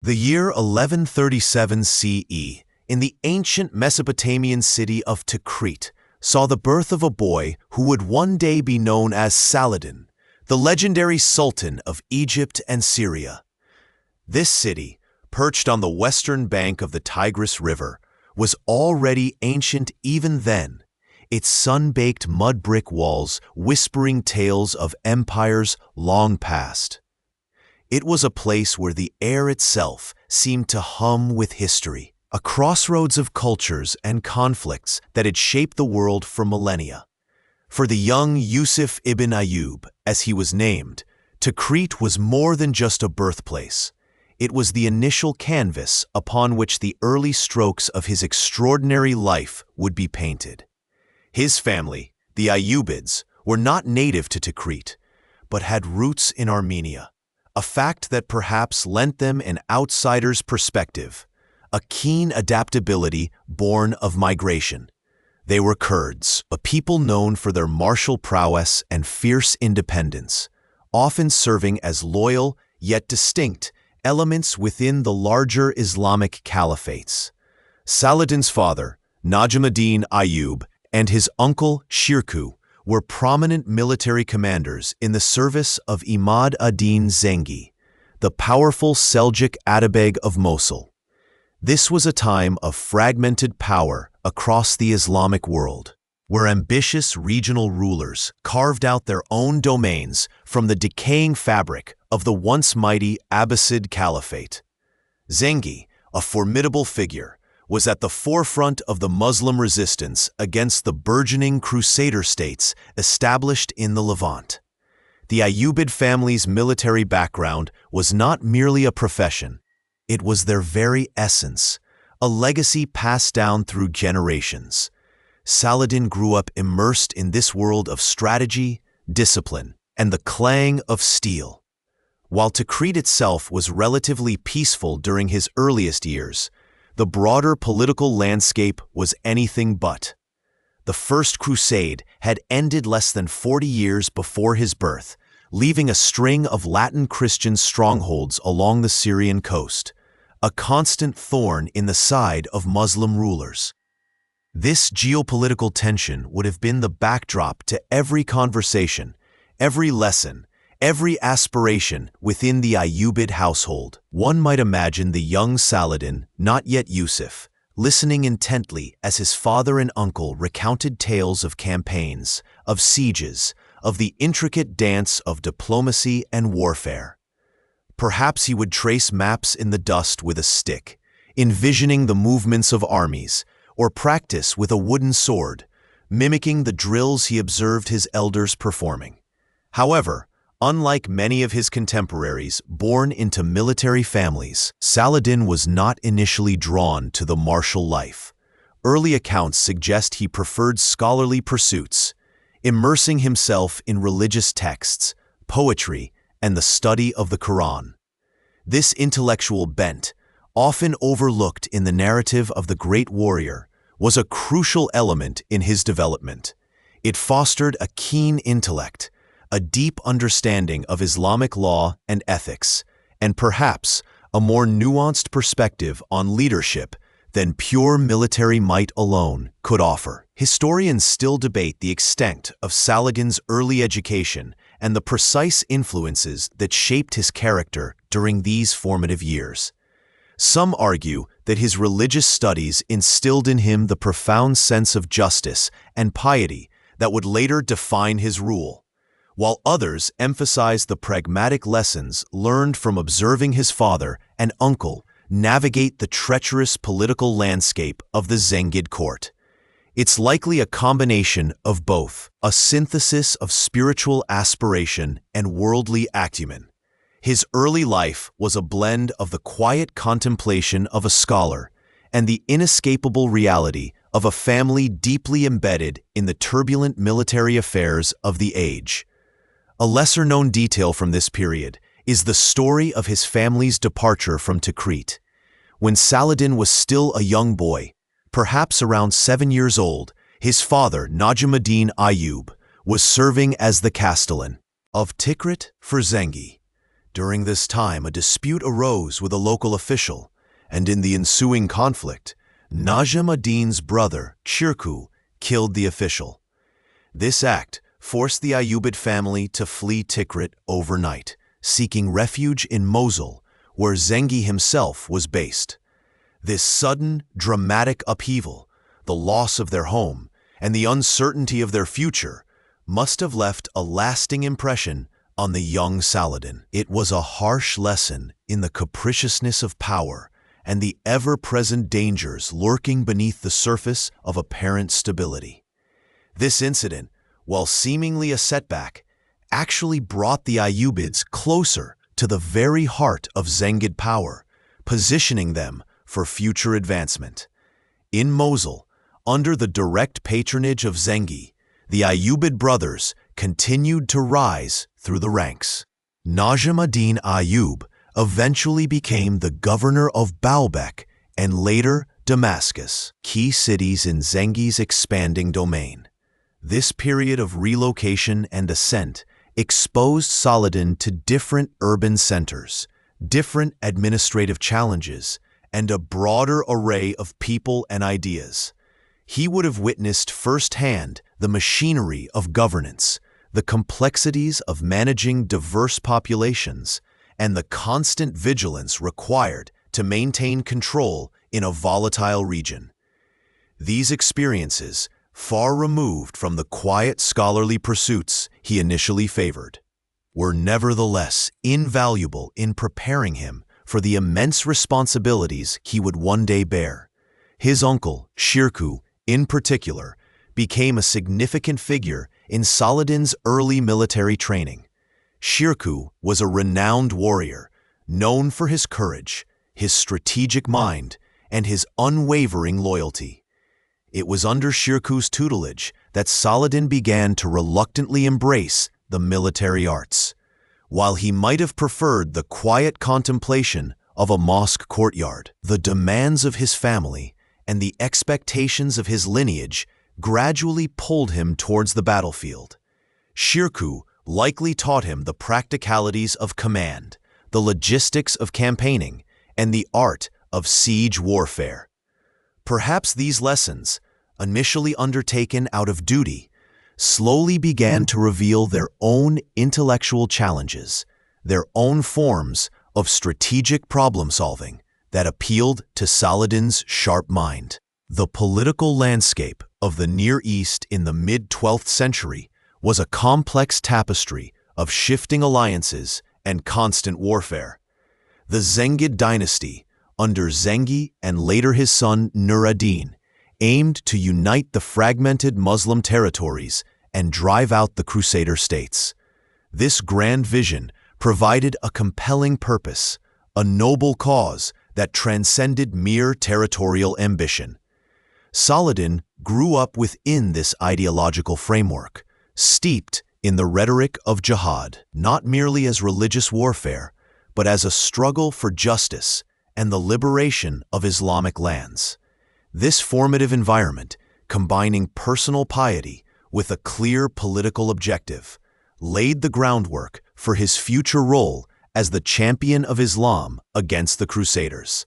The year 1137 CE, in the ancient Mesopotamian city of Tikrit, saw the birth of a boy who would one day be known as Saladin, the legendary Sultan of Egypt and Syria. This city, perched on the western bank of the Tigris River, was already ancient even then, its sun-baked mud brick walls whispering tales of empires long past. It was a place where the air itself seemed to hum with history, a crossroads of cultures and conflicts that had shaped the world for millennia. For the young Yusuf ibn Ayyub, as he was named, Tikrit was more than just a birthplace. It was the initial canvas upon which the early strokes of his extraordinary life would be painted. His family, the Ayyubids, were not native to Tikrit, but had roots in Armenia, a fact that perhaps lent them an outsider's perspective, a keen adaptability born of migration. They were Kurds, a people known for their martial prowess and fierce independence, often serving as loyal yet distinct elements within the larger Islamic caliphates. Saladin's father, Najm-ad-Din Ayyub, and his uncle Shirkuh were prominent military commanders in the service of Imad ad-Din Zengi, the powerful Seljuk Atabeg of Mosul. This was a time of fragmented power across the Islamic world, where ambitious regional rulers carved out their own domains from the decaying fabric of the once mighty Abbasid Caliphate. Zengi, a formidable figure, was at the forefront of the Muslim resistance against the burgeoning Crusader states established in the Levant. The Ayyubid family's military background was not merely a profession, it was their very essence, a legacy passed down through generations. Saladin grew up immersed in this world of strategy, discipline, and the clang of steel. While Tikrit itself was relatively peaceful during his earliest years, the broader political landscape was anything but. The First Crusade had ended less than 40 years before his birth, leaving a string of Latin Christian strongholds along the Syrian coast, a constant thorn in the side of Muslim rulers. This geopolitical tension would have been the backdrop to every conversation, every lesson, every aspiration within the Ayyubid household. One might imagine the young Saladin, not yet Yusuf, listening intently as his father and uncle recounted tales of campaigns, of sieges, of the intricate dance of diplomacy and warfare. Perhaps he would trace maps in the dust with a stick, envisioning the movements of armies, or practice with a wooden sword, mimicking the drills he observed his elders performing. However, unlike many of his contemporaries born into military families, Saladin was not initially drawn to the martial life. Early accounts suggest he preferred scholarly pursuits, immersing himself in religious texts, poetry, and the study of the Quran. This intellectual bent, often overlooked in the narrative of the great warrior, was a crucial element in his development. It fostered a keen intellect, a deep understanding of Islamic law and ethics, and perhaps a more nuanced perspective on leadership than pure military might alone could offer. Historians still debate the extent of Saladin's early education and the precise influences that shaped his character during these formative years. Some argue that his religious studies instilled in him the profound sense of justice and piety that would later define his rule, while others emphasize the pragmatic lessons learned from observing his father and uncle navigate the treacherous political landscape of the Zengid court. It's likely a combination of both, a synthesis of spiritual aspiration and worldly acumen. His early life was a blend of the quiet contemplation of a scholar and the inescapable reality of a family deeply embedded in the turbulent military affairs of the age. A lesser-known detail from this period is the story of his family's departure from Tikrit. When Saladin was still a young boy, perhaps around 7 years old, his father, Najm-ad-Din Ayyub, was serving as the castellan of Tikrit for Zengi. During this time, a dispute arose with a local official, and in the ensuing conflict, Najm ad-Din's brother, Shirkuh, killed the official. This act forced the Ayyubid family to flee Tikrit overnight, seeking refuge in Mosul, where Zengi himself was based. This sudden, dramatic upheaval, the loss of their home, and the uncertainty of their future must have left a lasting impression on the young Saladin. It was a harsh lesson in the capriciousness of power and the ever-present dangers lurking beneath the surface of apparent stability. This incident, while seemingly a setback, actually brought the Ayyubids closer to the very heart of Zengid power, positioning them for future advancement. In Mosul, under the direct patronage of Zengi, the Ayyubid brothers continued to rise through the ranks. Najm ad-Din Ayyub eventually became the governor of Baalbek and later Damascus, key cities in Zengi's expanding domain. This period of relocation and ascent exposed Saladin to different urban centers, different administrative challenges, and a broader array of people and ideas. He would have witnessed firsthand the machinery of governance, the complexities of managing diverse populations, and the constant vigilance required to maintain control in a volatile region. These experiences, far removed from the quiet scholarly pursuits he initially favored, were nevertheless invaluable in preparing him for the immense responsibilities he would one day bear. His uncle, Shirkuh, in particular, became a significant figure in Saladin's early military training. Shirkuh was a renowned warrior, known for his courage, his strategic mind, and his unwavering loyalty. It was under Shirkuh's tutelage that Saladin began to reluctantly embrace the military arts. While he might have preferred the quiet contemplation of a mosque courtyard, the demands of his family and the expectations of his lineage gradually pulled him towards the battlefield. Shirkuh likely taught him the practicalities of command, the logistics of campaigning, and the art of siege warfare. Perhaps these lessons, initially undertaken out of duty, slowly began to reveal their own intellectual challenges, their own forms of strategic problem-solving that appealed to Saladin's sharp mind. The political landscape of the Near East in the mid-12th century was a complex tapestry of shifting alliances and constant warfare. The Zengid dynasty, under Zengi and later his son Nur ad-Din, aimed to unite the fragmented Muslim territories and drive out the Crusader states. This grand vision provided a compelling purpose, a noble cause that transcended mere territorial ambition. Saladin grew up within this ideological framework, steeped in the rhetoric of jihad, not merely as religious warfare, but as a struggle for justice and the liberation of Islamic lands. This formative environment, combining personal piety with a clear political objective, laid the groundwork for his future role as the champion of Islam against the Crusaders.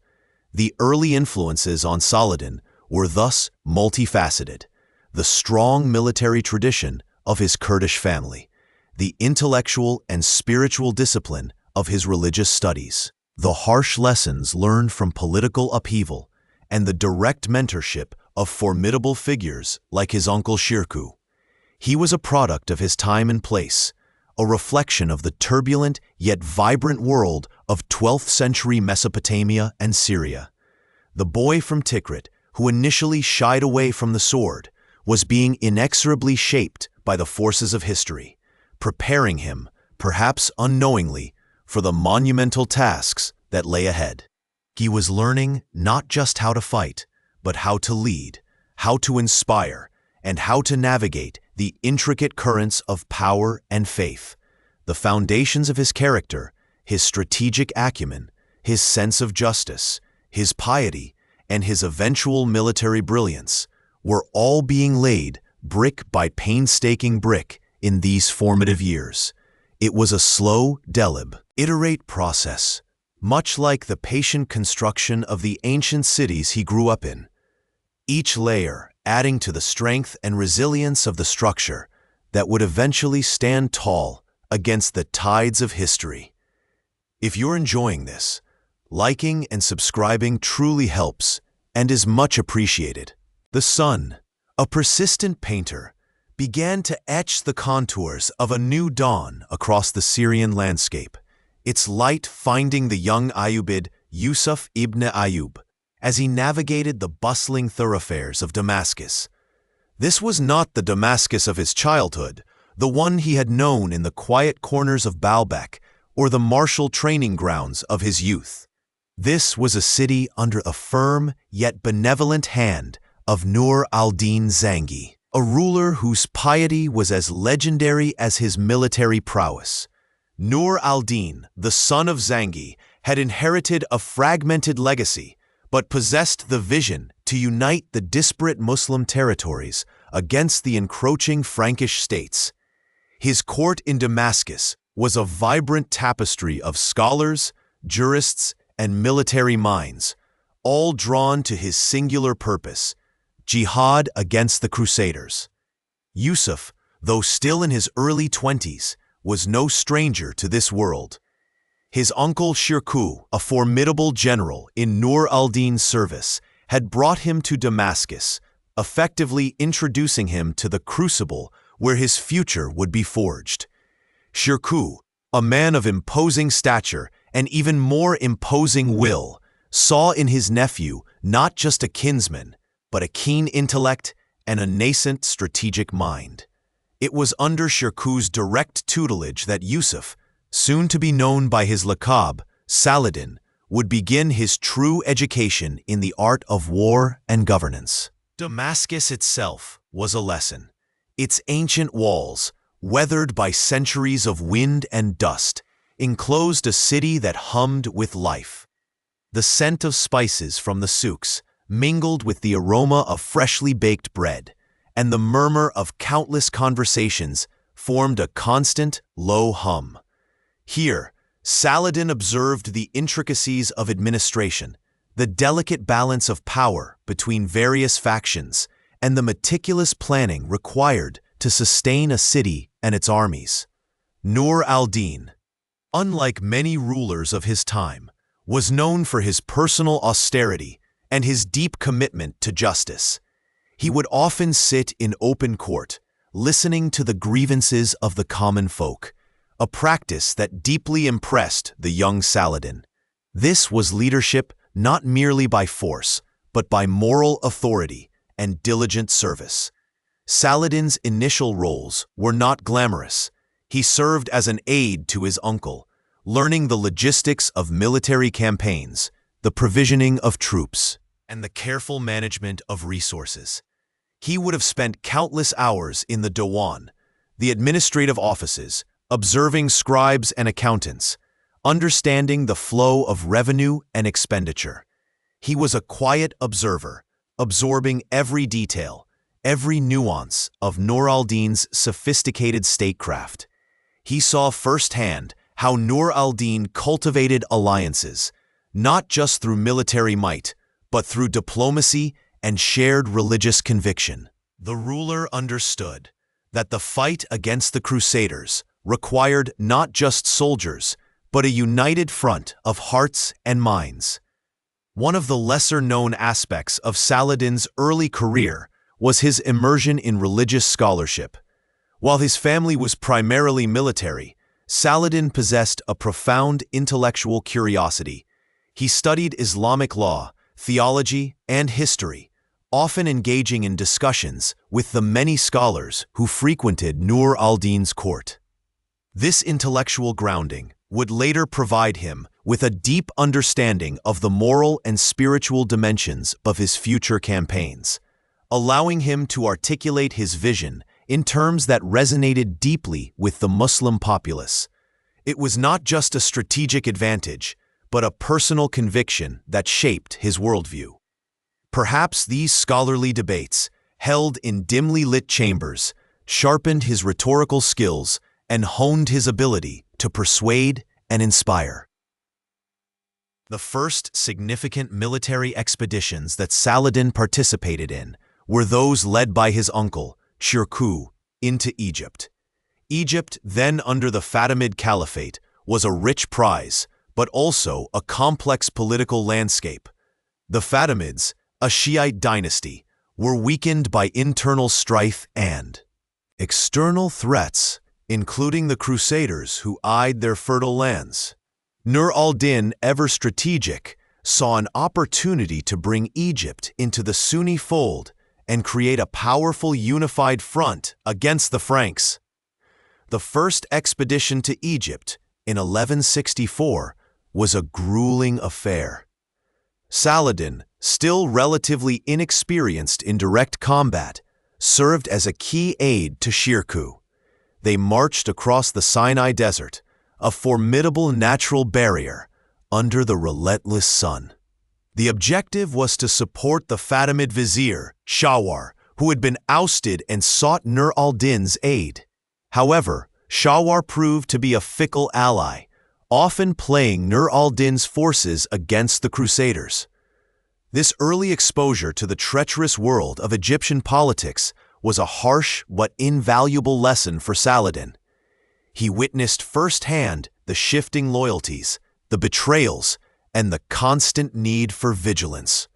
The early influences on Saladin were thus multifaceted: the strong military tradition of his Kurdish family, the intellectual and spiritual discipline of his religious studies, the harsh lessons learned from political upheaval, and the direct mentorship of formidable figures like his uncle Shirkuh. He was a product of his time and place, a reflection of the turbulent yet vibrant world of 12th century Mesopotamia and Syria. The boy from Tikrit, who initially shied away from the sword, was being inexorably shaped by the forces of history, preparing him, perhaps unknowingly, for the monumental tasks that lay ahead. He was learning not just how to fight, but how to lead, how to inspire, and how to navigate the intricate currents of power and faith. The foundations of his character, his strategic acumen, his sense of justice, his piety, and his eventual military brilliance were all being laid brick by painstaking brick in these formative years. It was a slow, deliberate process, much like the patient construction of the ancient cities he grew up in. Each layer adding to the strength and resilience of the structure that would eventually stand tall against the tides of history. If you're enjoying this, liking and subscribing truly helps and is much appreciated. The sun, a persistent painter, began to etch the contours of a new dawn across the Syrian landscape, its light finding the young Ayyubid Yusuf ibn Ayyub as he navigated the bustling thoroughfares of Damascus. This was not the Damascus of his childhood, the one he had known in the quiet corners of Baalbek or the martial training grounds of his youth. This was a city under the firm yet benevolent hand of Nur al-Din Zangi, a ruler whose piety was as legendary as his military prowess. Nur al-Din, the son of Zangi, had inherited a fragmented legacy, but possessed the vision to unite the disparate Muslim territories against the encroaching Frankish states. His court in Damascus was a vibrant tapestry of scholars, jurists, and military minds, all drawn to his singular purpose: jihad against the Crusaders. Yusuf, though still in his early 20s, was no stranger to this world. His uncle Shirkuh, a formidable general in Nur al-Din's service, had brought him to Damascus, effectively introducing him to the crucible where his future would be forged. Shirkuh, a man of imposing stature and even more imposing will, saw in his nephew not just a kinsman, but a keen intellect and a nascent strategic mind. It was under Shirkuh's direct tutelage that Yusuf, soon to be known by his laqab, Saladin, would begin his true education in the art of war and governance. Damascus itself was a lesson. Its ancient walls, weathered by centuries of wind and dust, enclosed a city that hummed with life. The scent of spices from the souks mingled with the aroma of freshly baked bread, and the murmur of countless conversations formed a constant, low hum. Here, Saladin observed the intricacies of administration, the delicate balance of power between various factions, and the meticulous planning required to sustain a city and its armies. Nur al-Din, unlike many rulers of his time, was known for his personal austerity and his deep commitment to justice. He would often sit in open court, listening to the grievances of the common folk, a practice that deeply impressed the young Saladin. This was leadership not merely by force, but by moral authority and diligent service. Saladin's initial roles were not glamorous. He served as an aide to his uncle, learning the logistics of military campaigns, the provisioning of troops, and the careful management of resources. He would have spent countless hours in the Diwan, the administrative offices, observing scribes and accountants, understanding the flow of revenue and expenditure. He was a quiet observer, absorbing every detail, every nuance of Nur al-Din's sophisticated statecraft. He saw firsthand how Nur al-Din cultivated alliances, not just through military might, but through diplomacy and shared religious conviction. The ruler understood that the fight against the Crusaders required not just soldiers, but a united front of hearts and minds. One of the lesser-known aspects of Saladin's early career was his immersion in religious scholarship. While his family was primarily military, Saladin possessed a profound intellectual curiosity. He studied Islamic law, theology, and history, often engaging in discussions with the many scholars who frequented Nur al-Din's court. This intellectual grounding would later provide him with a deep understanding of the moral and spiritual dimensions of his future campaigns, allowing him to articulate his vision in terms that resonated deeply with the Muslim populace. It was not just a strategic advantage, but a personal conviction that shaped his worldview. Perhaps these scholarly debates, held in dimly lit chambers, sharpened his rhetorical skills and honed his ability to persuade and inspire. The first significant military expeditions that Saladin participated in were those led by his uncle, Shirkuh, into Egypt. Egypt, then under the Fatimid Caliphate, was a rich prize, but also a complex political landscape. The Fatimids, a Shiite dynasty, were weakened by internal strife and external threats, including the Crusaders who eyed their fertile lands. Nur al-Din, ever strategic, saw an opportunity to bring Egypt into the Sunni fold and create a powerful unified front against the Franks. The first expedition to Egypt in 1164 was a grueling affair. Saladin, still relatively inexperienced in direct combat, served as a key aide to Shirkuh. They marched across the Sinai Desert, a formidable natural barrier, under the relentless sun. The objective was to support the Fatimid vizier, Shawar, who had been ousted and sought Nur al-Din's aid. However, Shawar proved to be a fickle ally, often playing Nur al-Din's forces against the Crusaders. This early exposure to the treacherous world of Egyptian politics was a harsh but invaluable lesson for Saladin. He witnessed firsthand the shifting loyalties, the betrayals, and the constant need for vigilance.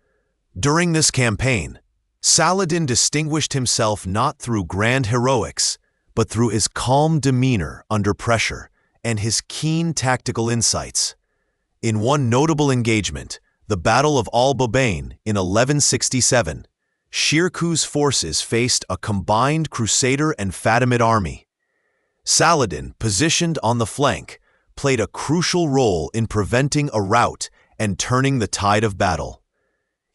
During this campaign, Saladin distinguished himself not through grand heroics, but through his calm demeanor under pressure and his keen tactical insights. In one notable engagement, the Battle of Al-Bubain in 1167, Shirkuh's forces faced a combined Crusader and Fatimid army. Saladin, positioned on the flank, played a crucial role in preventing a rout and turning the tide of battle.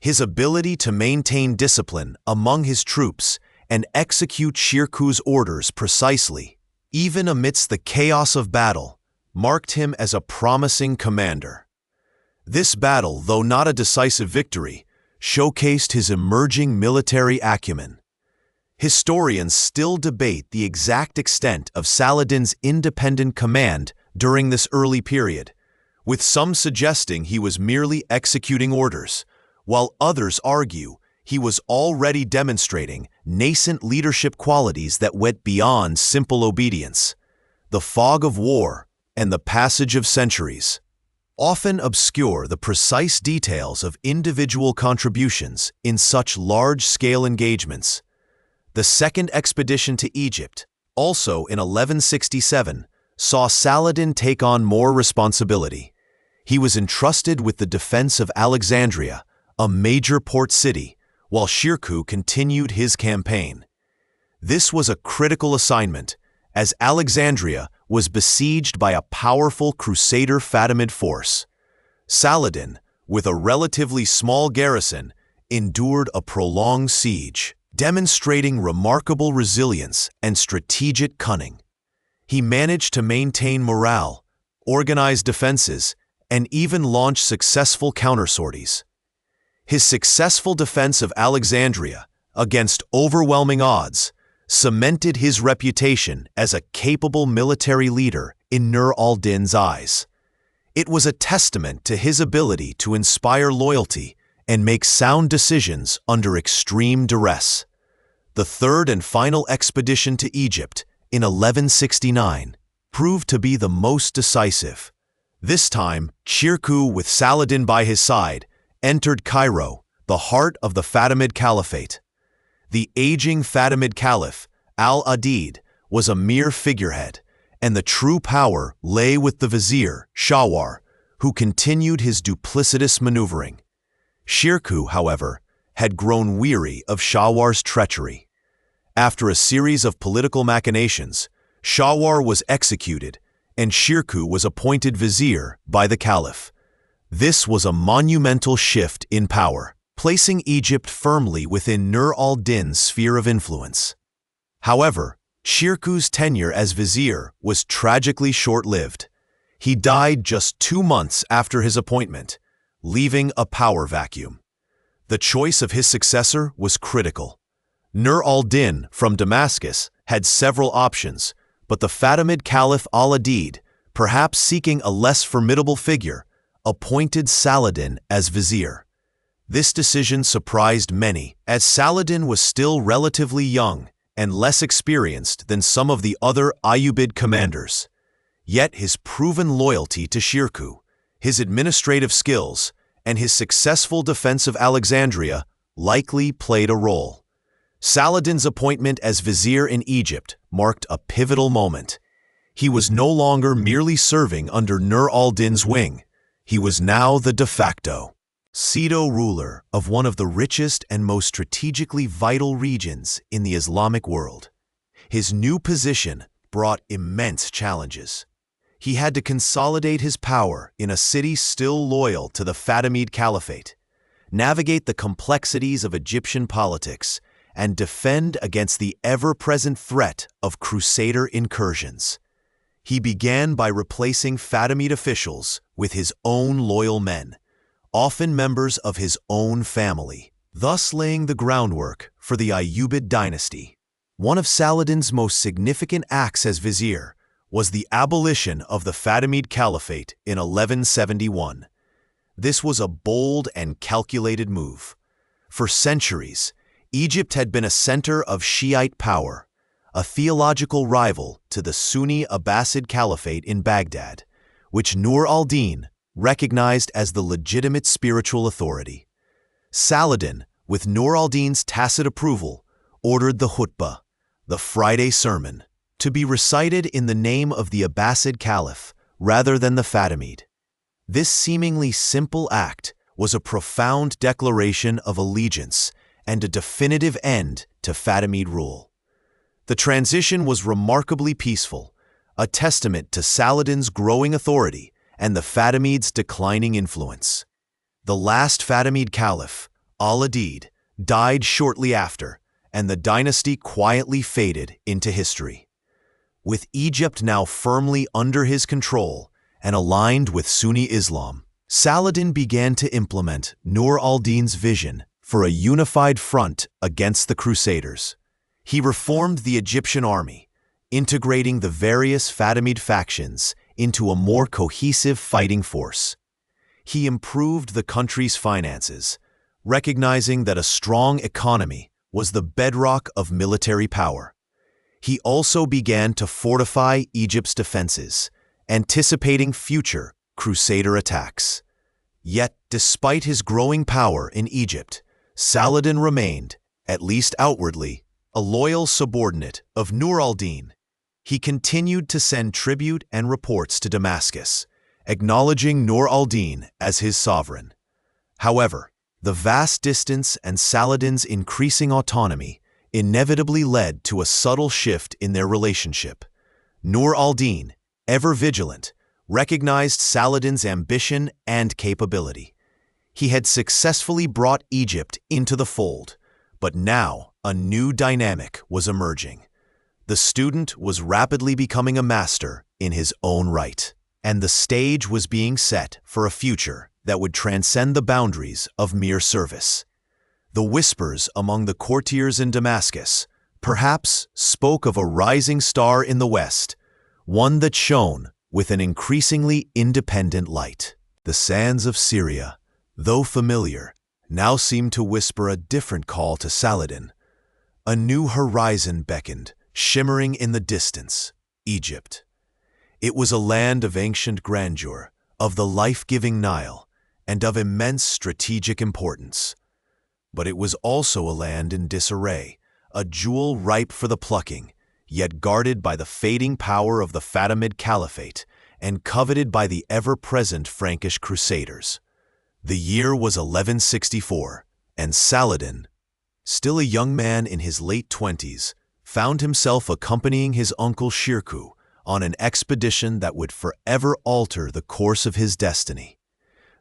His ability to maintain discipline among his troops and execute Shirkuh's orders precisely, even amidst the chaos of battle, marked him as a promising commander. This battle, though not a decisive victory, showcased his emerging military acumen. Historians still debate the exact extent of Saladin's independent command during this early period, with some suggesting he was merely executing orders, while others argue he was already demonstrating nascent leadership qualities that went beyond simple obedience. The fog of war and the passage of centuries often obscure the precise details of individual contributions in such large-scale engagements. The second expedition to Egypt, also in 1167, saw Saladin take on more responsibility. He was entrusted with the defense of Alexandria, a major port city, while Shirkuh continued his campaign. This was a critical assignment, as Alexandria was besieged by a powerful Crusader Fatimid force. Saladin, with a relatively small garrison, endured a prolonged siege, demonstrating remarkable resilience and strategic cunning. He managed to maintain morale, organize defenses, and even launch successful countersorties. His successful defense of Alexandria, against overwhelming odds, cemented his reputation as a capable military leader in Nur al-Din's eyes. It was a testament to his ability to inspire loyalty and make sound decisions under extreme duress. The third and final expedition to Egypt in 1169 proved to be the most decisive. This time, Shirkuh, with Saladin by his side, entered Cairo, the heart of the Fatimid Caliphate. The aging Fatimid Caliph, al-Adid, was a mere figurehead, and the true power lay with the vizier, Shawar, who continued his duplicitous maneuvering. Shirkuh, however, had grown weary of Shawar's treachery. After a series of political machinations, Shawar was executed, and Shirkuh was appointed vizier by the caliph. This was a monumental shift in power, placing Egypt firmly within Nur al-Din's sphere of influence. However, Shirkuh's tenure as vizier was tragically short-lived. He died just 2 months after his appointment, leaving a power vacuum. The choice of his successor was critical. Nur al-Din, from Damascus, had several options, but the Fatimid Caliph al-Adid, perhaps seeking a less formidable figure, appointed Saladin as vizier. This decision surprised many, as Saladin was still relatively young and less experienced than some of the other Ayyubid commanders. Yet his proven loyalty to Shirkuh, his administrative skills, and his successful defense of Alexandria likely played a role. Saladin's appointment as vizier in Egypt marked a pivotal moment. He was no longer merely serving under Nur al-Din's wing. He was now the de facto pseudo-ruler of one of the richest and most strategically vital regions in the Islamic world. His new position brought immense challenges. He had to consolidate his power in a city still loyal to the Fatimid Caliphate, navigate the complexities of Egyptian politics, and defend against the ever-present threat of Crusader incursions. He began by replacing Fatimid officials with his own loyal men, often members of his own family, thus laying the groundwork for the Ayyubid dynasty. One of Saladin's most significant acts as vizier was the abolition of the Fatimid Caliphate in 1171. This was a bold and calculated move. For centuries, Egypt had been a center of Shiite power, a theological rival to the Sunni Abbasid Caliphate in Baghdad, which Nur al-Din recognized as the legitimate spiritual authority. Saladin, with Nur al-Din's tacit approval, ordered the khutbah, the Friday sermon, to be recited in the name of the Abbasid Caliph rather than the Fatimid. This seemingly simple act was a profound declaration of allegiance and a definitive end to Fatimid rule. The transition was remarkably peaceful, a testament to Saladin's growing authority and the Fatimid's declining influence. The last Fatimid Caliph, al-Adid, died shortly after, and the dynasty quietly faded into history. With Egypt now firmly under his control and aligned with Sunni Islam, Saladin began to implement Nur al-Din's vision for a unified front against the Crusaders. He reformed the Egyptian army, integrating the various Fatimid factions into a more cohesive fighting force. He improved the country's finances, recognizing that a strong economy was the bedrock of military power. He also began to fortify Egypt's defenses, anticipating future Crusader attacks. Yet, despite his growing power in Egypt, Saladin remained, at least outwardly, a loyal subordinate of Nur al-Din. He continued to send tribute and reports to Damascus, acknowledging Nur al-Din as his sovereign. However, the vast distance and Saladin's increasing autonomy inevitably led to a subtle shift in their relationship. Nur al-Din, ever vigilant, recognized Saladin's ambition and capability. He had successfully brought Egypt into the fold, but now a new dynamic was emerging. The student was rapidly becoming a master in his own right, and the stage was being set for a future that would transcend the boundaries of mere service. The whispers among the courtiers in Damascus perhaps spoke of a rising star in the west, one that shone with an increasingly independent light. The sands of Syria, though familiar, now seemed to whisper a different call to Saladin. A new horizon beckoned, shimmering in the distance: Egypt. It was a land of ancient grandeur, of the life-giving Nile, and of immense strategic importance. But it was also a land in disarray, a jewel ripe for the plucking, yet guarded by the fading power of the Fatimid Caliphate and coveted by the ever-present Frankish Crusaders. The year was 1164, and Saladin, still a young man in his late 20s, found himself accompanying his uncle Shirkuh on an expedition that would forever alter the course of his destiny.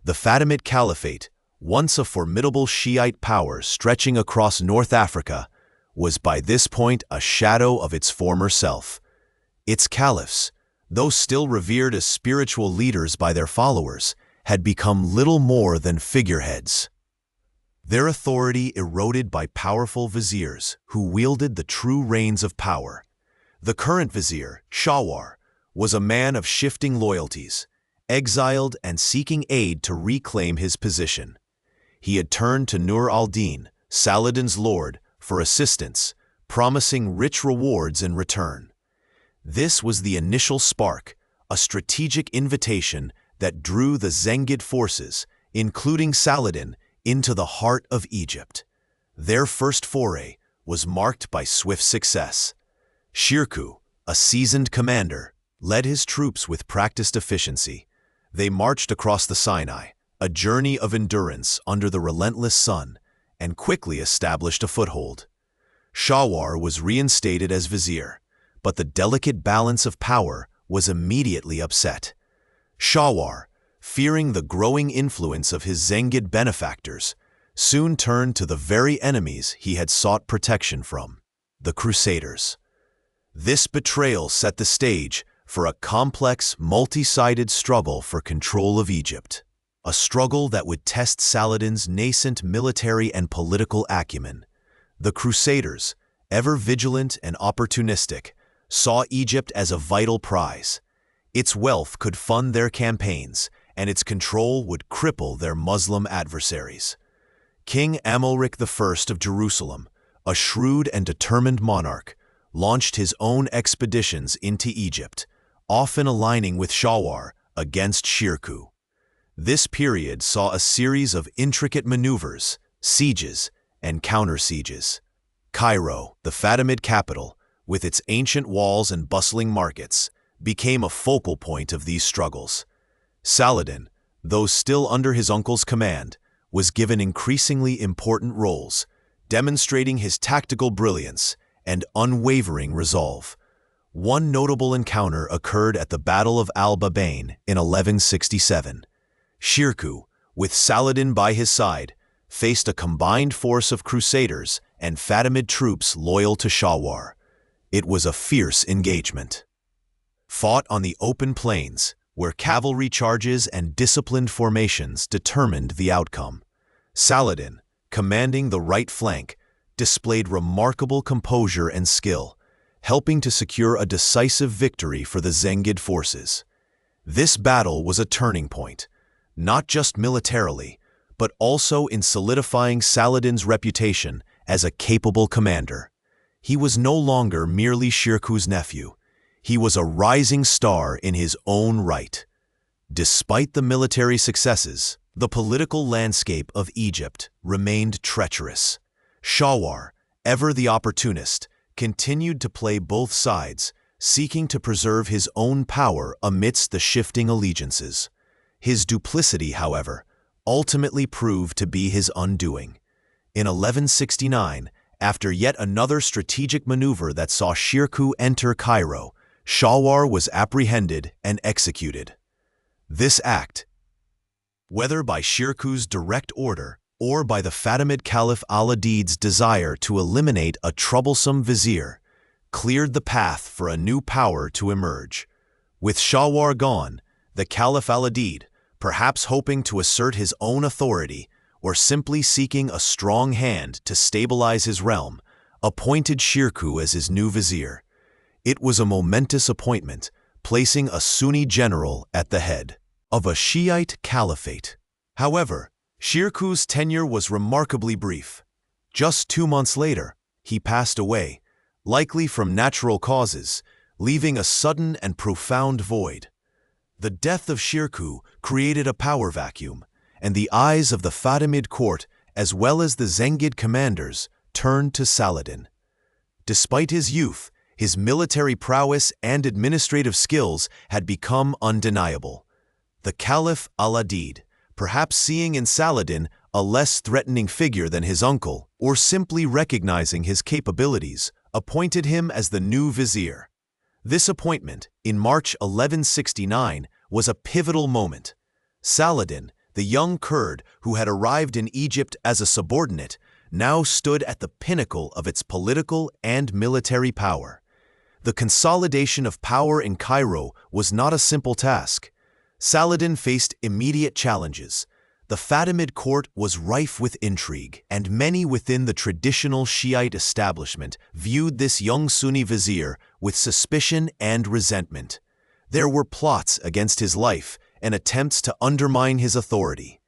The Fatimid Caliphate, once a formidable Shiite power stretching across North Africa, was by this point a shadow of its former self. Its caliphs, though still revered as spiritual leaders by their followers, had become little more than figureheads. Their authority eroded by powerful viziers who wielded the true reins of power. The current vizier, Shawar, was a man of shifting loyalties, exiled and seeking aid to reclaim his position. He had turned to Nur al-Din, Saladin's lord, for assistance, promising rich rewards in return. This was the initial spark, a strategic invitation that drew the Zengid forces, including Saladin, into the heart of Egypt. Their first foray was marked by swift success. Shirkuh, a seasoned commander, led his troops with practiced efficiency. They marched across the Sinai, a journey of endurance under the relentless sun, and quickly established a foothold. Shawar was reinstated as vizier, but the delicate balance of power was immediately upset. Shawar, fearing the growing influence of his Zengid benefactors, soon turned to the very enemies he had sought protection from, the Crusaders. This betrayal set the stage for a complex, multi-sided struggle for control of Egypt, a struggle that would test Saladin's nascent military and political acumen. The Crusaders, ever vigilant and opportunistic, saw Egypt as a vital prize. Its wealth could fund their campaigns, and its control would cripple their Muslim adversaries. King Amalric I of Jerusalem, a shrewd and determined monarch, launched his own expeditions into Egypt, often aligning with Shawar against Shirkuh. This period saw a series of intricate maneuvers, sieges, and counter-sieges. Cairo, the Fatimid capital, with its ancient walls and bustling markets, became a focal point of these struggles. Saladin, though still under his uncle's command, was given increasingly important roles, demonstrating his tactical brilliance and unwavering resolve. One notable encounter occurred at the Battle of Al-Babain in 1167. Shirkuh, with Saladin by his side, faced a combined force of Crusaders and Fatimid troops loyal to Shawar. It was a fierce engagement. Fought on the open plains, where cavalry charges and disciplined formations determined the outcome. Saladin, commanding the right flank, displayed remarkable composure and skill, helping to secure a decisive victory for the Zengid forces. This battle was a turning point, not just militarily, but also in solidifying Saladin's reputation as a capable commander. He was no longer merely Shirkuh's nephew. He was a rising star in his own right. Despite the military successes, the political landscape of Egypt remained treacherous. Shawar, ever the opportunist, continued to play both sides, seeking to preserve his own power amidst the shifting allegiances. His duplicity, however, ultimately proved to be his undoing. In 1169, after yet another strategic maneuver that saw Shirkuh enter Cairo, Shawar was apprehended and executed. This act, whether by Shirkuh's direct order or by the Fatimid Caliph al-Adid's desire to eliminate a troublesome vizier, cleared the path for a new power to emerge. With Shawar gone, the Caliph al-Adid, perhaps hoping to assert his own authority or simply seeking a strong hand to stabilize his realm, appointed Shirkuh as his new vizier. It was a momentous appointment, placing a Sunni general at the head of a Shiite caliphate. However, Shirkuh's tenure was remarkably brief. Just 2 months later, he passed away, likely from natural causes, leaving a sudden and profound void. The death of Shirkuh created a power vacuum, and the eyes of the Fatimid court, as well as the Zengid commanders, turned to Saladin. Despite his youth, his military prowess and administrative skills had become undeniable. The Caliph al-Adid, perhaps seeing in Saladin a less threatening figure than his uncle, or simply recognizing his capabilities, appointed him as the new vizier. This appointment, in March 1169, was a pivotal moment. Saladin, the young Kurd who had arrived in Egypt as a subordinate, now stood at the pinnacle of its political and military power. The consolidation of power in Cairo was not a simple task. Saladin faced immediate challenges: The Fatimid court was rife with intrigue, and many within the traditional Shiite establishment viewed this young Sunni vizier with suspicion and resentment. There were plots against his life and attempts to undermine his authority.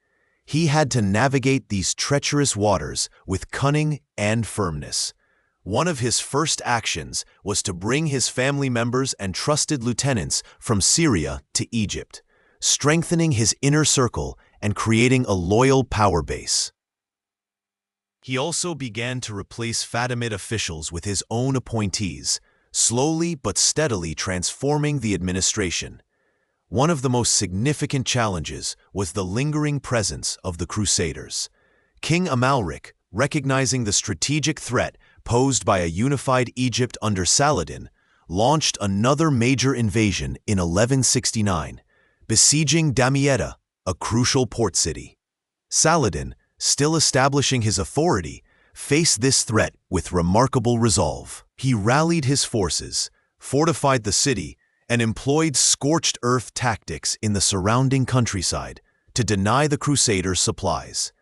He had to navigate these treacherous waters with cunning and firmness. One of his first actions was to bring his family members and trusted lieutenants from Syria to Egypt, strengthening his inner circle and creating a loyal power base. He also began to replace Fatimid officials with his own appointees, slowly but steadily transforming the administration. One of the most significant challenges was the lingering presence of the Crusaders. King Amalric, recognizing the strategic threat posed by a unified Egypt under Saladin, launched another major invasion in 1169, besieging Damietta, a crucial port city. Saladin, still establishing his authority, faced this threat with remarkable resolve. He rallied his forces, fortified the city, and employed scorched earth tactics in the surrounding countryside to deny the Crusaders supplies.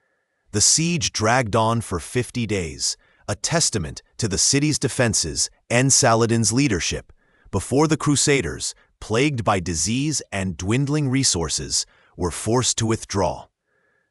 The siege dragged on for 50 days, a testament to the city's defenses and Saladin's leadership, before the Crusaders, plagued by disease and dwindling resources, were forced to withdraw.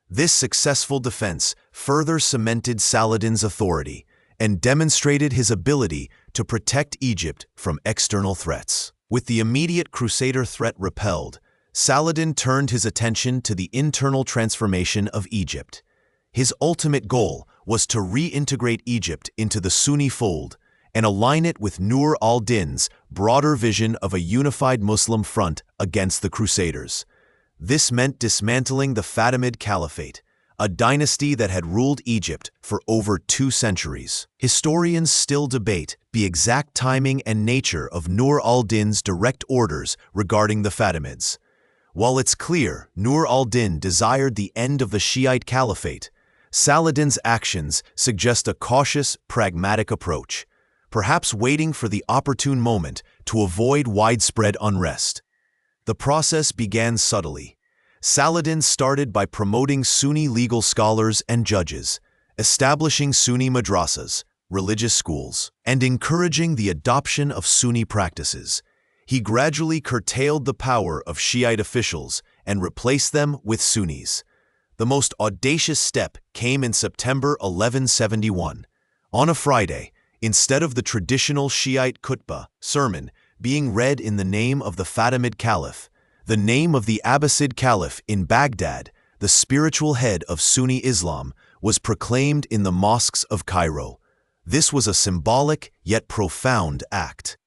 This successful defense further cemented Saladin's authority and demonstrated his ability to protect Egypt from external threats. With the immediate Crusader threat repelled, Saladin turned his attention to the internal transformation of Egypt. His ultimate goal was to reintegrate Egypt into the Sunni fold and align it with Nur al-Din's broader vision of a unified Muslim front against the Crusaders. This meant dismantling the Fatimid Caliphate, a dynasty that had ruled Egypt for over 2 centuries. Historians still debate the exact timing and nature of Nur al-Din's direct orders regarding the Fatimids. While it's clear Nur al-Din desired the end of the Shiite Caliphate, Saladin's actions suggest a cautious, pragmatic approach, perhaps waiting for the opportune moment to avoid widespread unrest. The process began subtly. Saladin started by promoting Sunni legal scholars and judges, establishing Sunni madrasas, religious schools, and encouraging the adoption of Sunni practices. He gradually curtailed the power of Shiite officials and replaced them with Sunnis. The most audacious step came in September 1171. On a Friday, instead of the traditional Shiite khutbah sermon being read in the name of the Fatimid Caliph, the name of the Abbasid Caliph in Baghdad, the spiritual head of Sunni Islam, was proclaimed in the mosques of Cairo. This was a symbolic yet profound act,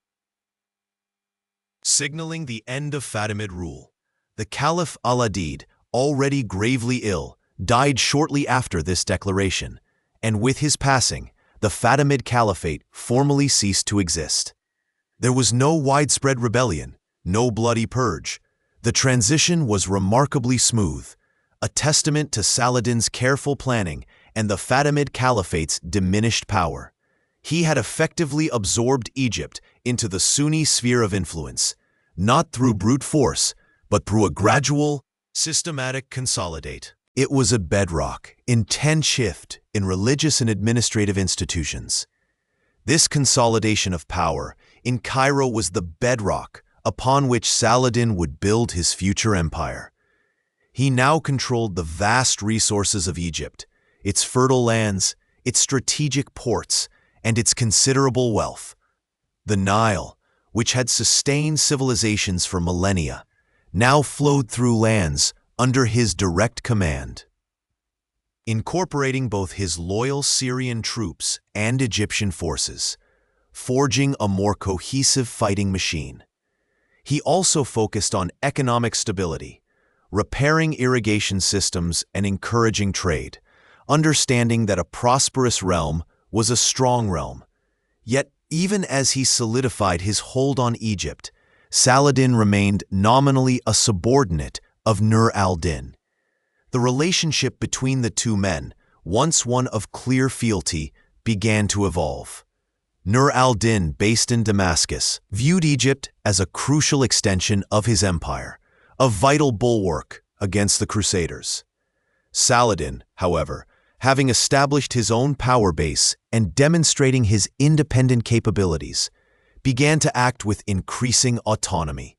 signaling the end of Fatimid rule. The Caliph al-Adid, already gravely ill, died shortly after this declaration, and with his passing, the Fatimid Caliphate formally ceased to exist. There was no widespread rebellion, no bloody purge. The transition was remarkably smooth, a testament to Saladin's careful planning and the Fatimid Caliphate's diminished power. He had effectively absorbed Egypt into the Sunni sphere of influence, not through brute force, but through a gradual, systematic consolidate. It was a bedrock, intense shift in religious and administrative institutions. This consolidation of power in Cairo was the bedrock upon which Saladin would build his future empire. He now controlled the vast resources of Egypt, its fertile lands, its strategic ports, and its considerable wealth. The Nile, which had sustained civilizations for millennia, now flowed through lands under his direct command. Incorporating both his loyal Syrian troops and Egyptian forces, forging a more cohesive fighting machine. He also focused on economic stability, repairing irrigation systems and encouraging trade, understanding that a prosperous realm was a strong realm. Yet, even as he solidified his hold on Egypt, Saladin remained nominally a subordinate of Nur al-Din. The relationship between the two men, once one of clear fealty, began to evolve. Nur al-Din, based in Damascus, viewed Egypt as a crucial extension of his empire, a vital bulwark against the Crusaders. Saladin, however, having established his own power base and demonstrating his independent capabilities, began to act with increasing autonomy.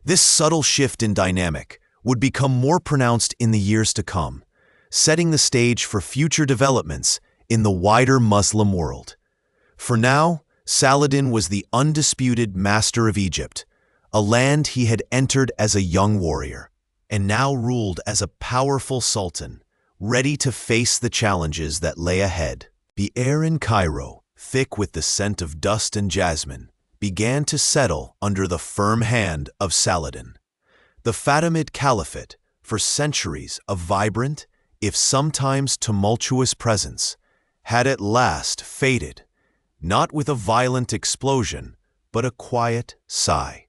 This subtle shift in dynamic would become more pronounced in the years to come, setting the stage for future developments in the wider Muslim world. For now, Saladin was the undisputed master of Egypt, a land he had entered as a young warrior, and now ruled as a powerful sultan, ready to face the challenges that lay ahead. The air in Cairo, thick with the scent of dust and jasmine, began to settle under the firm hand of Saladin. The Fatimid Caliphate, for centuries a vibrant, if sometimes tumultuous presence, had at last faded, not with a violent explosion, but a quiet sigh.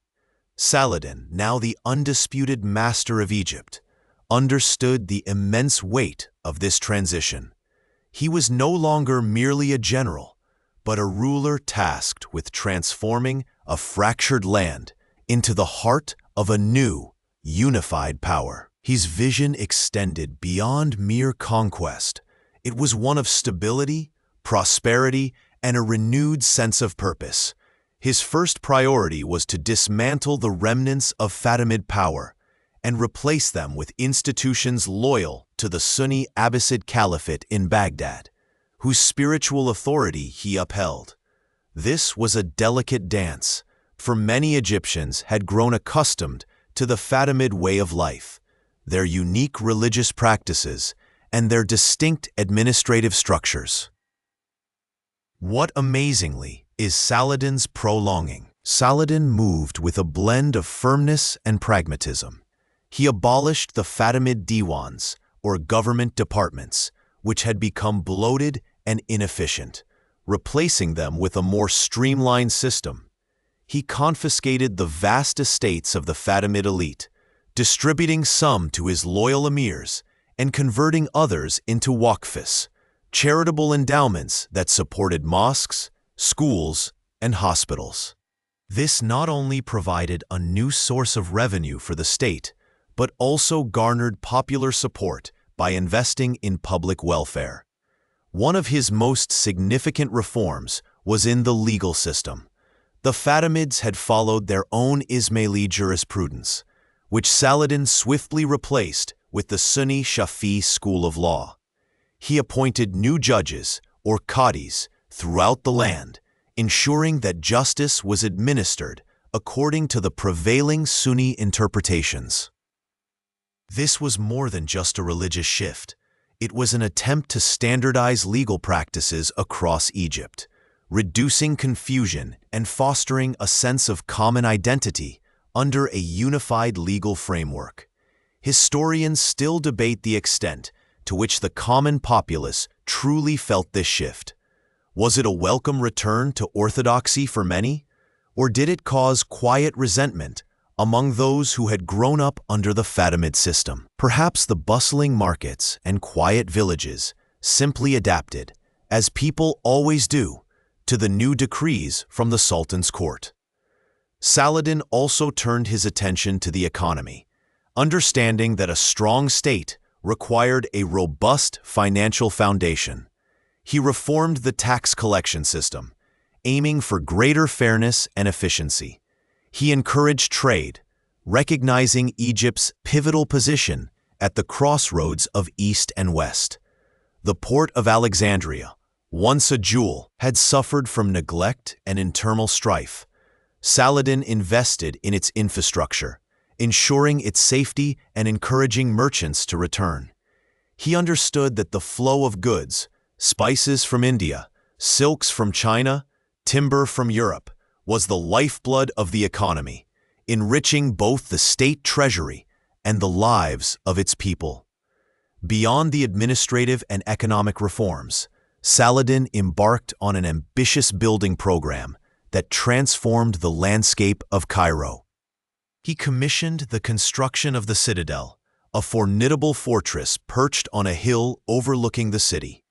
Saladin, now the undisputed master of Egypt, understood the immense weight of this transition. He was no longer merely a general, but a ruler tasked with transforming a fractured land into the heart of a new, unified power. His vision extended beyond mere conquest. It was one of stability, prosperity, and a renewed sense of purpose. His first priority was to dismantle the remnants of Fatimid power and replace them with institutions loyal to the Sunni Abbasid Caliphate in Baghdad, whose spiritual authority he upheld. This was a delicate dance, for many Egyptians had grown accustomed to the Fatimid way of life, their unique religious practices, and their distinct administrative structures. What amazingly is Saladin's prolonging? Saladin moved with a blend of firmness and pragmatism. He abolished the Fatimid diwans, or government departments, which had become bloated and inefficient, replacing them with a more streamlined system. He confiscated the vast estates of the Fatimid elite, distributing some to his loyal emirs and converting others into waqfs, charitable endowments that supported mosques, schools, and hospitals. This not only provided a new source of revenue for the state, but also garnered popular support by investing in public welfare. One of his most significant reforms was in the legal system. The Fatimids had followed their own Ismaili jurisprudence, which Saladin swiftly replaced with the Sunni Shafi'i school of law. He appointed new judges, or qadis, throughout the land, ensuring that justice was administered according to the prevailing Sunni interpretations. This was more than just a religious shift. It was an attempt to standardize legal practices across Egypt, reducing confusion and fostering a sense of common identity under a unified legal framework. Historians still debate the extent to which the common populace truly felt this shift. Was it a welcome return to orthodoxy for many, or did it cause quiet resentment among those who had grown up under the Fatimid system? Perhaps the bustling markets and quiet villages simply adapted, as people always do, to the new decrees from the Sultan's court. Saladin also turned his attention to the economy, understanding that a strong state required a robust financial foundation. He reformed the tax collection system, aiming for greater fairness and efficiency. He encouraged trade, recognizing Egypt's pivotal position at the crossroads of East and West. The port of Alexandria, once a jewel, had suffered from neglect and internal strife. Saladin invested in its infrastructure, ensuring its safety and encouraging merchants to return. He understood that the flow of goods, spices from India, silks from China, timber from Europe, was the lifeblood of the economy, enriching both the state treasury and the lives of its people. Beyond the administrative and economic reforms, Saladin embarked on an ambitious building program that transformed the landscape of Cairo. He commissioned the construction of the citadel, a formidable fortress perched on a hill overlooking the city.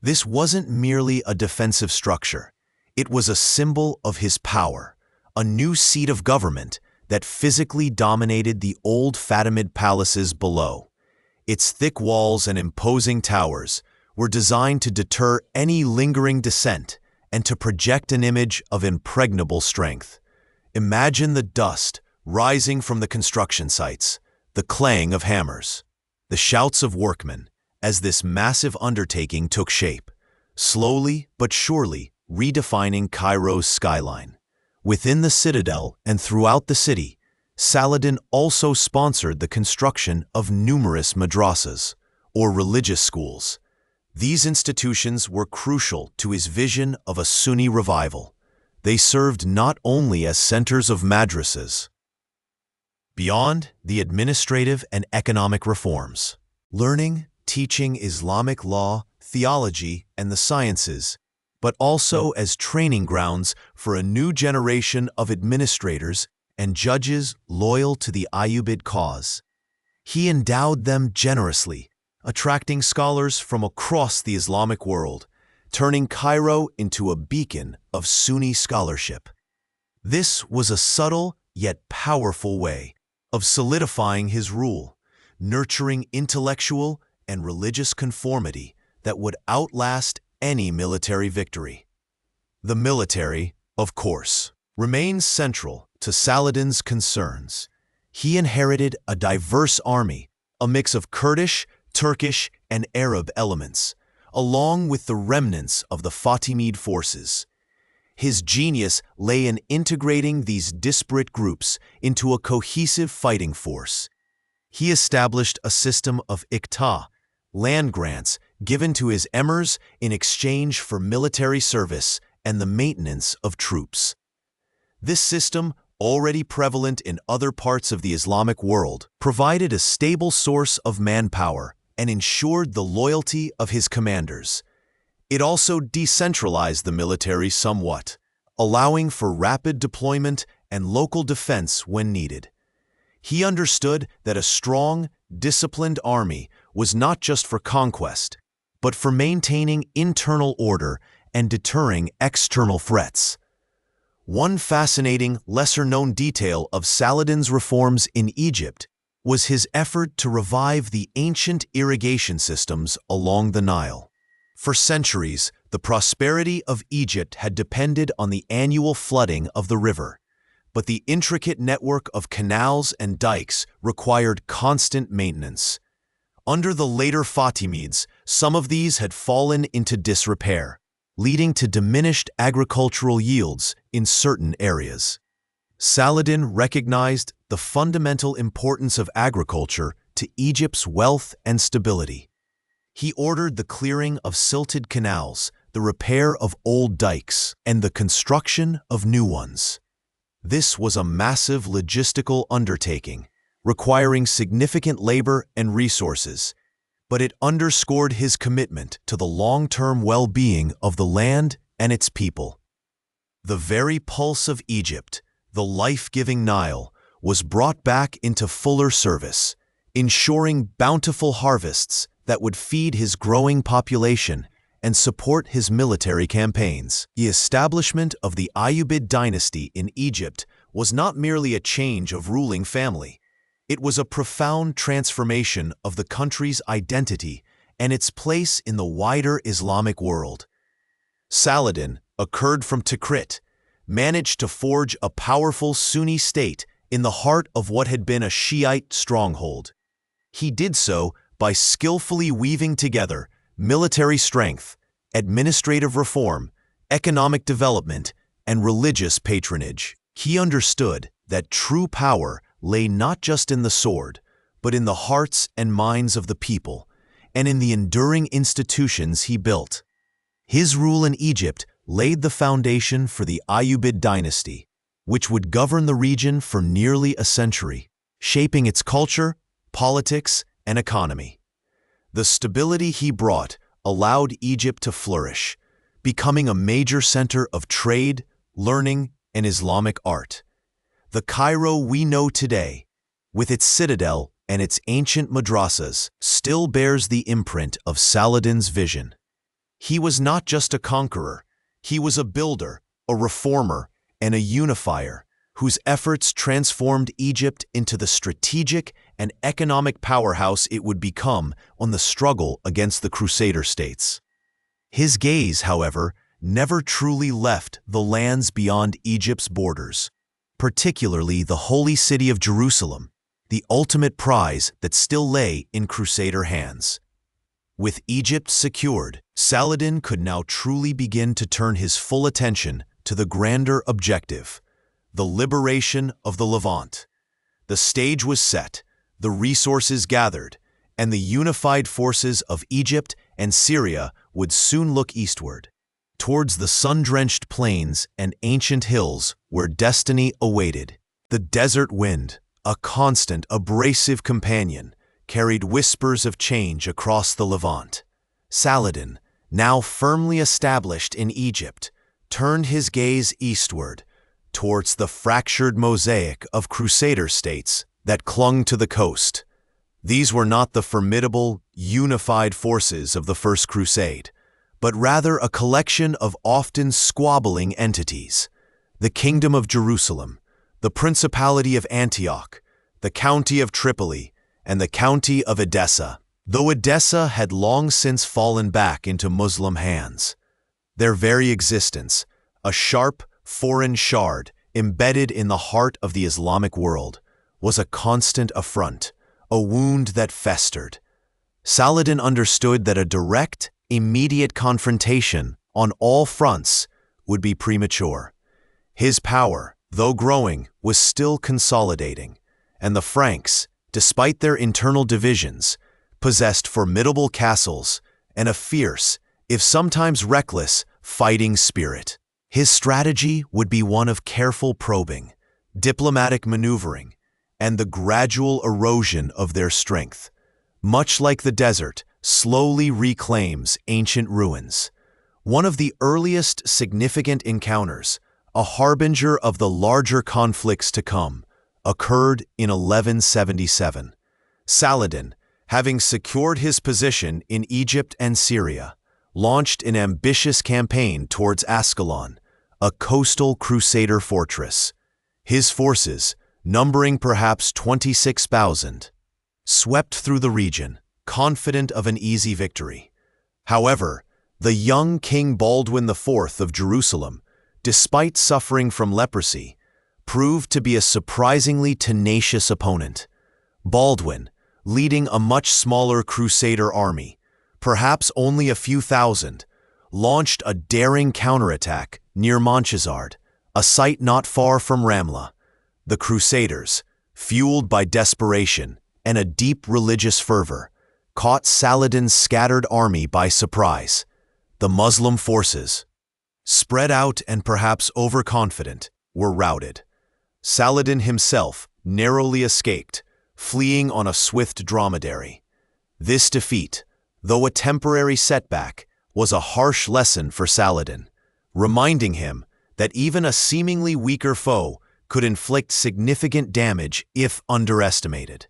This wasn't merely a defensive structure. It was a symbol of his power, a new seat of government that physically dominated the old Fatimid palaces below. Its thick walls and imposing towers were designed to deter any lingering dissent and to project an image of impregnable strength. Imagine the dust rising from the construction sites, the clang of hammers, the shouts of workmen, as this massive undertaking took shape, slowly but surely redefining Cairo's skyline. Within the citadel and throughout the city, Saladin also sponsored the construction of numerous madrasas, or religious schools. These institutions were crucial to his vision of a Sunni revival. They served not only as centers of madrasas, beyond the administrative and economic reforms, learning, teaching Islamic law, theology, and the sciences, but also as training grounds for a new generation of administrators and judges loyal to the Ayyubid cause. He endowed them generously, attracting scholars from across the Islamic world, turning Cairo into a beacon of Sunni scholarship. This was a subtle yet powerful way of solidifying his rule, nurturing intellectual and religious conformity that would outlast any military victory. The military, of course, remains central to Saladin's concerns. He inherited a diverse army, a mix of Kurdish, Turkish, and Arab elements, along with the remnants of the Fatimid forces. His genius lay in integrating these disparate groups into a cohesive fighting force. He established a system of iqta, land grants given to his emirs in exchange for military service and the maintenance of troops. This system, already prevalent in other parts of the Islamic world, provided a stable source of manpower and ensured the loyalty of his commanders. It also decentralized the military somewhat, allowing for rapid deployment and local defense when needed. He understood that a strong, disciplined army was not just for conquest, but for maintaining internal order and deterring external threats. One fascinating, lesser-known detail of Saladin's reforms in Egypt was his effort to revive the ancient irrigation systems along the Nile. For centuries, the prosperity of Egypt had depended on the annual flooding of the river, but the intricate network of canals and dikes required constant maintenance. Under the later Fatimids, some of these had fallen into disrepair, leading to diminished agricultural yields in certain areas. Saladin recognized the fundamental importance of agriculture to Egypt's wealth and stability. He ordered the clearing of silted canals, the repair of old dikes, and the construction of new ones. This was a massive logistical undertaking, requiring significant labor and resources, but it underscored his commitment to the long-term well-being of the land and its people. The very pulse of Egypt, the life-giving Nile, was brought back into fuller service, ensuring bountiful harvests that would feed his growing population and support his military campaigns. The establishment of the Ayyubid dynasty in Egypt was not merely a change of ruling family. It was a profound transformation of the country's identity and its place in the wider Islamic world. Saladin, a Kurd from Tikrit, managed to forge a powerful Sunni state in the heart of what had been a Shiite stronghold. He did so by skillfully weaving together military strength, administrative reform, economic development, and religious patronage. He understood that true power lay not just in the sword, but in the hearts and minds of the people, and in the enduring institutions he built. His rule in Egypt laid the foundation for the Ayyubid dynasty, which would govern the region for nearly a century, shaping its culture, politics, and economy. The stability he brought allowed Egypt to flourish, becoming a major center of trade, learning, and Islamic art. The Cairo we know today, with its citadel and its ancient madrasas, still bears the imprint of Saladin's vision. He was not just a conqueror, he was a builder, a reformer, and a unifier whose efforts transformed Egypt into the strategic and economic powerhouse it would become on the struggle against the Crusader states. His gaze, however, never truly left the lands beyond Egypt's borders, particularly the holy city of Jerusalem, the ultimate prize that still lay in Crusader hands. With Egypt secured, Saladin could now truly begin to turn his full attention to the grander objective, the liberation of the Levant. The stage was set, the resources gathered, and the unified forces of Egypt and Syria would soon look eastward, towards the sun-drenched plains and ancient hills where destiny awaited. The desert wind, a constant, abrasive companion, carried whispers of change across the Levant. Saladin, now firmly established in Egypt, turned his gaze eastward, towards the fractured mosaic of Crusader states that clung to the coast. These were not the formidable, unified forces of the First Crusade, but rather a collection of often squabbling entities: the Kingdom of Jerusalem, the Principality of Antioch, the County of Tripoli, and the County of Edessa. Though Edessa had long since fallen back into Muslim hands, their very existence, a sharp, foreign shard embedded in the heart of the Islamic world, was a constant affront, a wound that festered. Saladin understood that a direct, immediate confrontation on all fronts would be premature. His power, though growing, was still consolidating, and the Franks, despite their internal divisions, possessed formidable castles and a fierce, if sometimes reckless, fighting spirit. His strategy would be one of careful probing, diplomatic maneuvering, and the gradual erosion of their strength, much like the desert slowly reclaims ancient ruins. One of the earliest significant encounters, a harbinger of the larger conflicts to come, occurred in 1177. Saladin, having secured his position in Egypt and Syria, launched an ambitious campaign towards Ascalon, a coastal Crusader fortress. His forces, numbering perhaps 26,000, swept through the region, confident of an easy victory. However, the young King Baldwin IV of Jerusalem, despite suffering from leprosy, proved to be a surprisingly tenacious opponent. Baldwin, leading a much smaller Crusader army, perhaps only a few thousand, launched a daring counterattack near Monchazard, a site not far from Ramla. The Crusaders, fueled by desperation and a deep religious fervor, caught Saladin's scattered army by surprise. The Muslim forces, spread out and perhaps overconfident, were routed. Saladin himself narrowly escaped, fleeing on a swift dromedary. This defeat, though a temporary setback, was a harsh lesson for Saladin, reminding him that even a seemingly weaker foe could inflict significant damage if underestimated.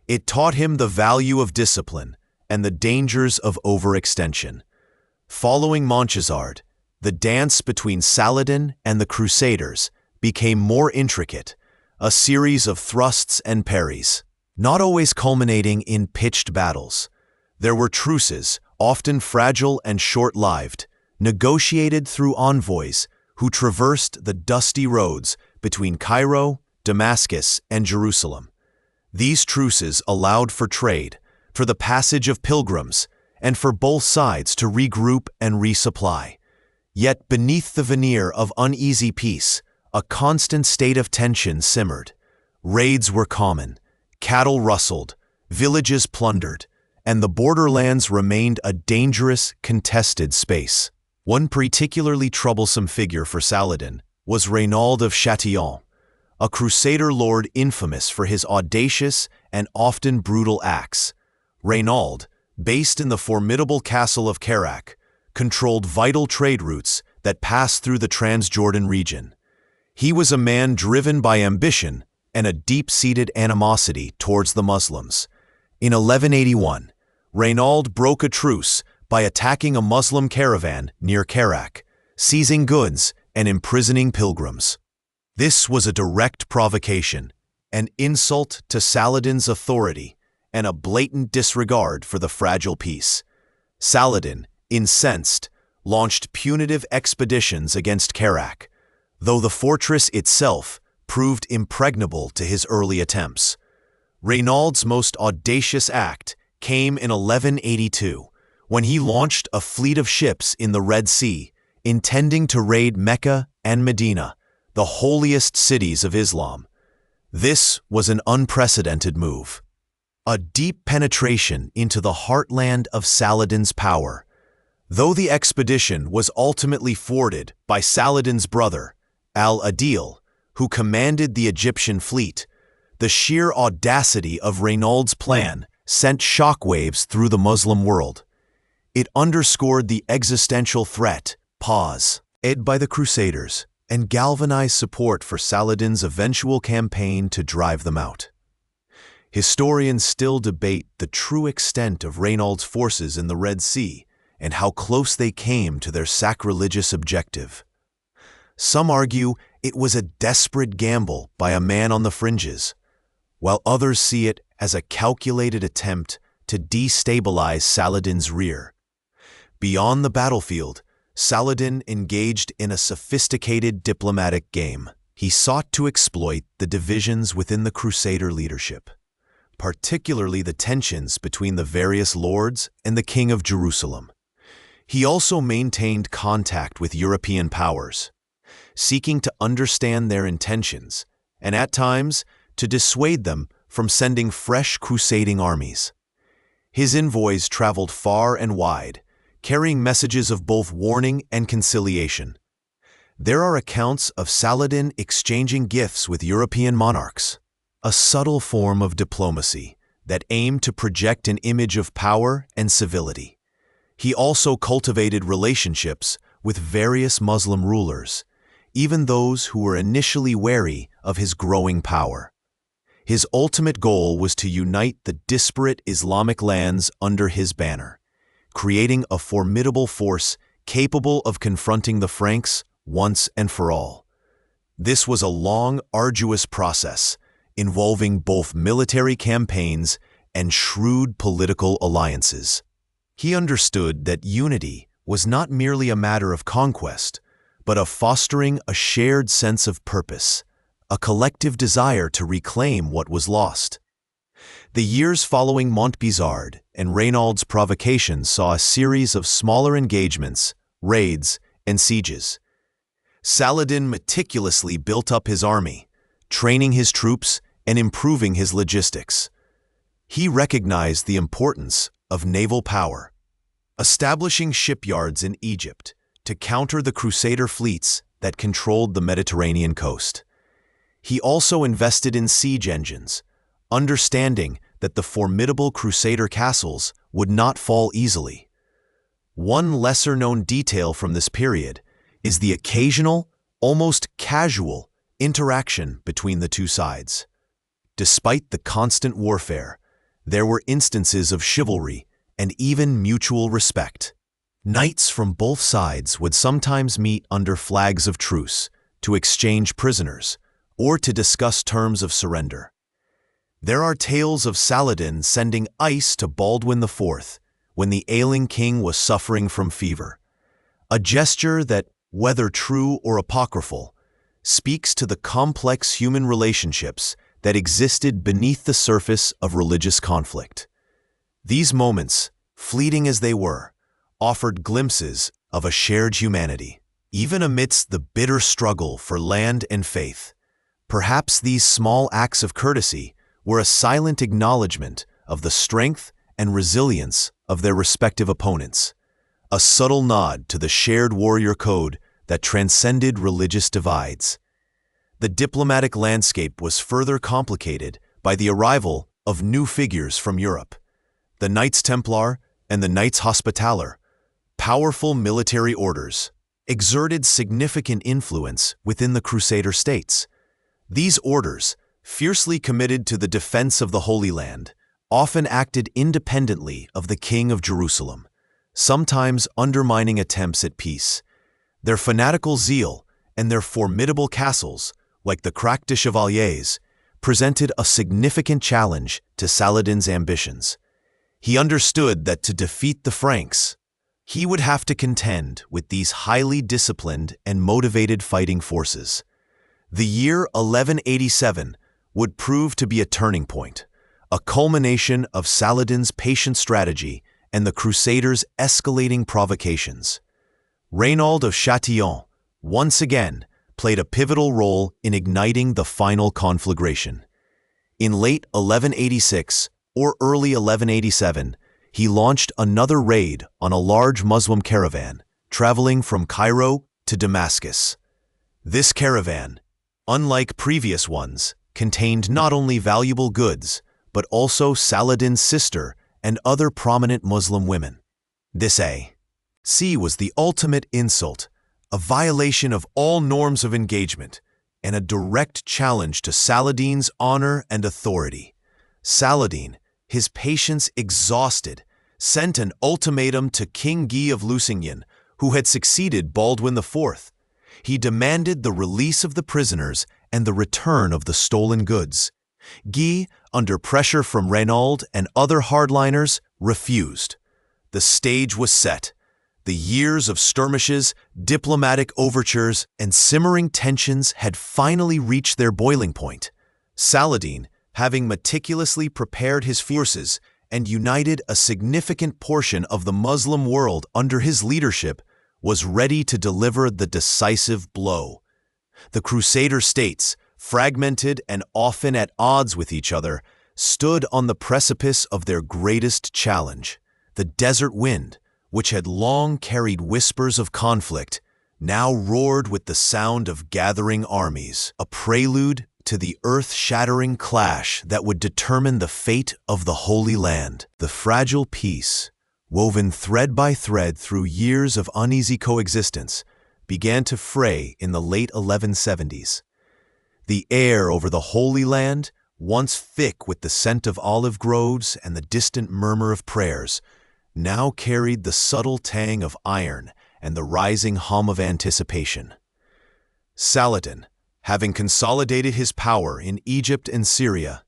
It taught him the value of discipline and the dangers of overextension. Following Monchazard, the dance between Saladin and the Crusaders became more intricate, a series of thrusts and parries, not always culminating in pitched battles. There were truces, often fragile and short-lived, negotiated through envoys who traversed the dusty roads between Cairo, Damascus, and Jerusalem. These truces allowed for trade, for the passage of pilgrims, and for both sides to regroup and resupply. Yet beneath the veneer of uneasy peace, a constant state of tension simmered. Raids were common, cattle rustled, villages plundered, and the borderlands remained a dangerous, contested space. One particularly troublesome figure for Saladin was Reynaud of Chatillon, a Crusader lord infamous for his audacious and often brutal acts. Reynaud, based in the formidable castle of Kerak, controlled vital trade routes that passed through the Transjordan region. He was a man driven by ambition and a deep-seated animosity towards the Muslims. In 1181, Reynaud broke a truce by attacking a Muslim caravan near Kerak, seizing goods and imprisoning pilgrims. This was a direct provocation, an insult to Saladin's authority, and a blatant disregard for the fragile peace. Saladin, incensed, launched punitive expeditions against Kerak, though the fortress itself proved impregnable to his early attempts. Reynald's most audacious act came in 1182, when he launched a fleet of ships in the Red Sea, intending to raid Mecca and Medina, the holiest cities of Islam. This was an unprecedented move, a deep penetration into the heartland of Saladin's power. Though the expedition was ultimately thwarted by Saladin's brother, al-Adil, who commanded the Egyptian fleet, the sheer audacity of Reynald's plan sent shockwaves through the Muslim world. It underscored the existential threat posed by the Crusaders and galvanized support for Saladin's eventual campaign to drive them out. Historians still debate the true extent of Reynald's forces in the Red Sea and how close they came to their sacrilegious objective. Some argue it was a desperate gamble by a man on the fringes, while others see it as a calculated attempt to destabilize Saladin's rear. Beyond the battlefield, Saladin engaged in a sophisticated diplomatic game. He sought to exploit the divisions within the Crusader leadership, particularly the tensions between the various lords and the King of Jerusalem. He also maintained contact with European powers, seeking to understand their intentions and, at times, to dissuade them from sending fresh crusading armies. His envoys traveled far and wide, carrying messages of both warning and conciliation. There are accounts of Saladin exchanging gifts with European monarchs, a subtle form of diplomacy that aimed to project an image of power and civility. He also cultivated relationships with various Muslim rulers, even those who were initially wary of his growing power. His ultimate goal was to unite the disparate Islamic lands under his banner, creating a formidable force capable of confronting the Franks once and for all. This was a long, arduous process, involving both military campaigns and shrewd political alliances. He understood that unity was not merely a matter of conquest, but of fostering a shared sense of purpose, a collective desire to reclaim what was lost. The years following Montbizard and Reynald's provocations saw a series of smaller engagements, raids, and sieges. Saladin meticulously built up his army, training his troops and improving his logistics. He recognized the importance of naval power, establishing shipyards in Egypt to counter the Crusader fleets that controlled the Mediterranean coast. He also invested in siege engines, understanding that the formidable Crusader castles would not fall easily. One lesser-known detail from this period is the occasional, almost casual, interaction between the two sides. Despite the constant warfare, there were instances of chivalry and even mutual respect. Knights from both sides would sometimes meet under flags of truce to exchange prisoners or to discuss terms of surrender. There are tales of Saladin sending ice to Baldwin IV when the ailing king was suffering from fever, a gesture that, whether true or apocryphal, speaks to the complex human relationships that existed beneath the surface of religious conflict. These moments, fleeting as they were, offered glimpses of a shared humanity. Even amidst the bitter struggle for land and faith, perhaps these small acts of courtesy were a silent acknowledgement of the strength and resilience of their respective opponents, a subtle nod to the shared warrior code that transcended religious divides. The diplomatic landscape was further complicated by the arrival of new figures from Europe. The Knights Templar and the Knights Hospitaller, powerful military orders, exerted significant influence within the Crusader states. These orders, fiercely committed to the defense of the Holy Land, often acted independently of the King of Jerusalem, sometimes undermining attempts at peace. Their fanatical zeal and their formidable castles, like the Crac de Chevaliers, presented a significant challenge to Saladin's ambitions. He understood that to defeat the Franks, he would have to contend with these highly disciplined and motivated fighting forces. The year 1187 would prove to be a turning point, a culmination of Saladin's patient strategy and the Crusaders' escalating provocations. Raynald of Chatillon, once again, played a pivotal role in igniting the final conflagration. In late 1186 or early 1187, he launched another raid on a large Muslim caravan, traveling from Cairo to Damascus. This caravan, unlike previous ones, contained not only valuable goods, but also Saladin's sister and other prominent Muslim women. This was the ultimate insult, a violation of all norms of engagement, and a direct challenge to Saladin's honor and authority. Saladin, his patience exhausted, sent an ultimatum to King Guy of Lusignan, who had succeeded Baldwin IV. He demanded the release of the prisoners and the return of the stolen goods. Guy, under pressure from Raynald and other hardliners, refused. The stage was set. The years of skirmishes, diplomatic overtures, and simmering tensions had finally reached their boiling point. Saladin, having meticulously prepared his forces and united a significant portion of the Muslim world under his leadership, was ready to deliver the decisive blow. The Crusader states, fragmented and often at odds with each other, stood on the precipice of their greatest challenge. The desert wind, which had long carried whispers of conflict, now roared with the sound of gathering armies, a prelude to the earth-shattering clash that would determine the fate of the Holy Land. The fragile peace, woven thread by thread through years of uneasy coexistence, began to fray in the late 1170s. The air over the Holy Land, once thick with the scent of olive groves and the distant murmur of prayers, now carried the subtle tang of iron and the rising hum of anticipation. Saladin, having consolidated his power in Egypt and Syria,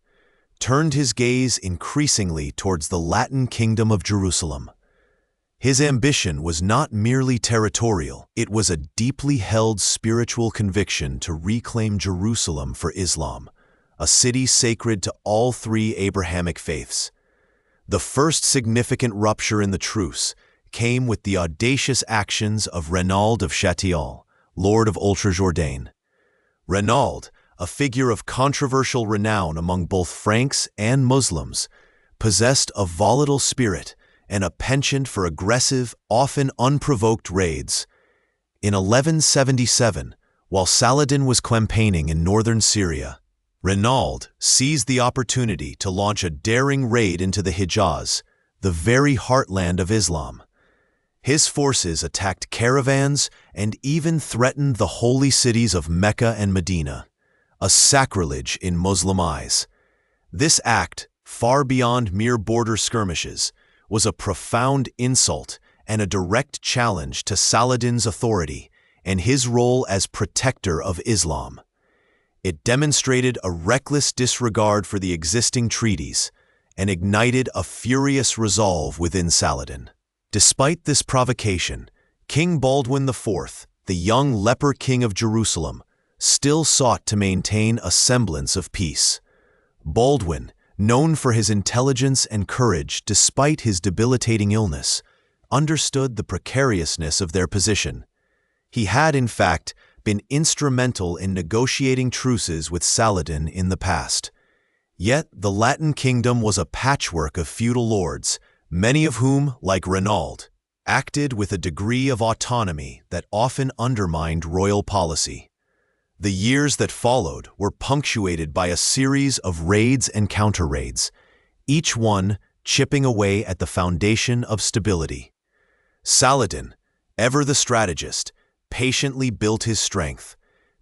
turned his gaze increasingly towards the Latin kingdom of Jerusalem. His ambition was not merely territorial, it was a deeply held spiritual conviction to reclaim Jerusalem for Islam, a city sacred to all three Abrahamic faiths. The first significant rupture in the truce came with the audacious actions of Raynald of Chatillon, Lord of Ultra-Jourdain. Raynald, a figure of controversial renown among both Franks and Muslims, possessed a volatile spirit and a penchant for aggressive, often unprovoked raids. In 1177, while Saladin was campaigning in northern Syria, Raynald seized the opportunity to launch a daring raid into the Hijaz, the very heartland of Islam. His forces attacked caravans and even threatened the holy cities of Mecca and Medina, a sacrilege in Muslim eyes. This act, far beyond mere border skirmishes, was a profound insult and a direct challenge to Saladin's authority and his role as protector of Islam. It demonstrated a reckless disregard for the existing treaties and ignited a furious resolve within Saladin. Despite this provocation, King Baldwin IV, the young leper king of Jerusalem, still sought to maintain a semblance of peace. Baldwin, known for his intelligence and courage despite his debilitating illness, understood the precariousness of their position. He had, in fact, been instrumental in negotiating truces with Saladin in the past. Yet the Latin kingdom was a patchwork of feudal lords, many of whom, like Raynald, acted with a degree of autonomy that often undermined royal policy. The years that followed were punctuated by a series of raids and counter-raids, each one chipping away at the foundation of stability. Saladin, ever the strategist, patiently built his strength,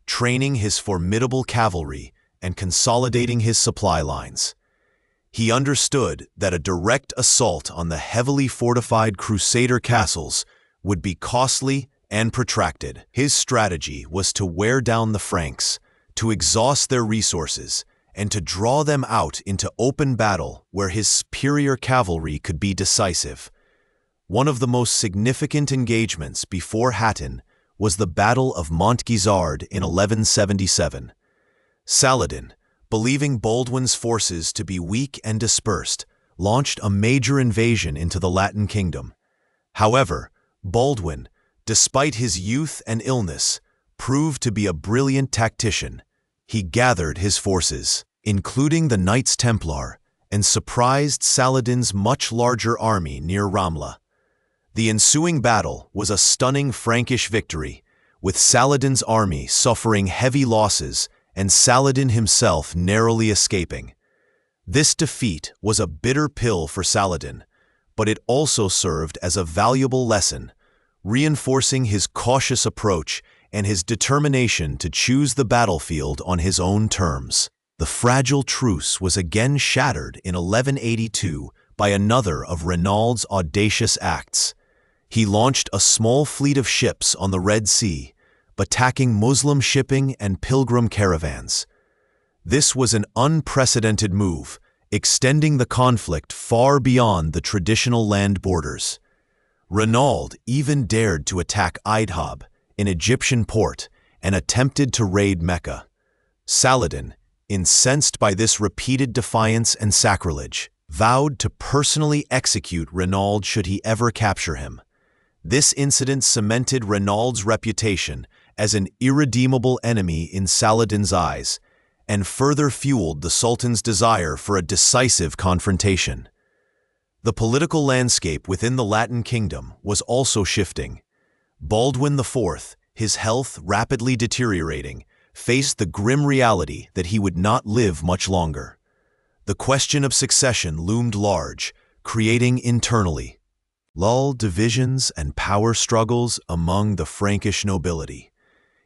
training his formidable cavalry and consolidating his supply lines. He understood that a direct assault on the heavily fortified Crusader castles would be costly and protracted. His strategy was to wear down the Franks, to exhaust their resources, and to draw them out into open battle where his superior cavalry could be decisive. One of the most significant engagements before Hattin was the Battle of Montgizard in 1177. Saladin, believing Baldwin's forces to be weak and dispersed, launched a major invasion into the Latin kingdom. However, Baldwin, despite his youth and illness, proved to be a brilliant tactician. He gathered his forces, including the Knights Templar, and surprised Saladin's much larger army near Ramla. The ensuing battle was a stunning Frankish victory, with Saladin's army suffering heavy losses and Saladin himself narrowly escaping. This defeat was a bitter pill for Saladin, but it also served as a valuable lesson, reinforcing his cautious approach and his determination to choose the battlefield on his own terms. The fragile truce was again shattered in 1182 by another of Renaud's audacious acts. He launched a small fleet of ships on the Red Sea, attacking Muslim shipping and pilgrim caravans. This was an unprecedented move, extending the conflict far beyond the traditional land borders. Renaud even dared to attack Idhab, an Egyptian port, and attempted to raid Mecca. Saladin, incensed by this repeated defiance and sacrilege, vowed to personally execute Renaud should he ever capture him. This incident cemented Renaud's reputation as an irredeemable enemy in Saladin's eyes, and further fueled the Sultan's desire for a decisive confrontation. The political landscape within the Latin kingdom was also shifting. Baldwin IV, his health rapidly deteriorating, faced the grim reality that he would not live much longer. The question of succession loomed large, creating internally lull, divisions, and power struggles among the Frankish nobility.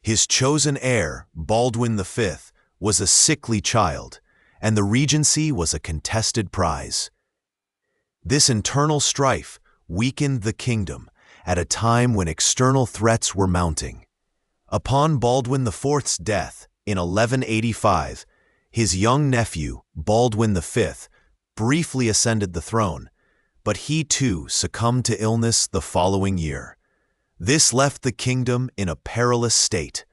His chosen heir, Baldwin V, was a sickly child, and the regency was a contested prize. This internal strife weakened the kingdom at a time when external threats were mounting. Upon Baldwin IV's death in 1185, his young nephew, Baldwin V, briefly ascended the throne, but he too succumbed to illness the following year. This left the kingdom in a perilous state.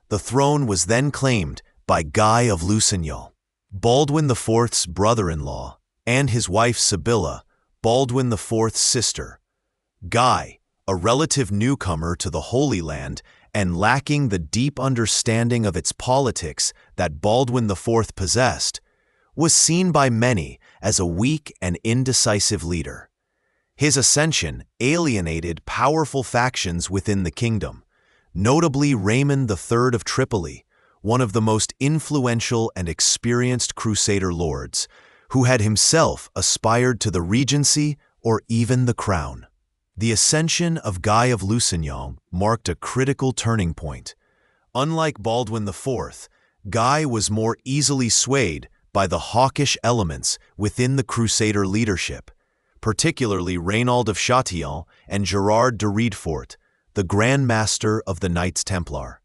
The throne was then claimed by Guy of Lusignan, Baldwin IV's brother-in-law, and his wife Sibylla, Baldwin IV's sister. Guy, a relative newcomer to the Holy Land and lacking the deep understanding of its politics that Baldwin IV possessed, was seen by many as a weak and indecisive leader. His ascension alienated powerful factions within the kingdom, notably Raymond III of Tripoli, one of the most influential and experienced Crusader lords, who had himself aspired to the regency or even the crown. The ascension of Guy of Lusignan marked a critical turning point. Unlike Baldwin IV, Guy was more easily swayed by the hawkish elements within the Crusader leadership, particularly Reynaud of Châtillon and Gerard de Riedfort, the Grand Master of the Knights Templar.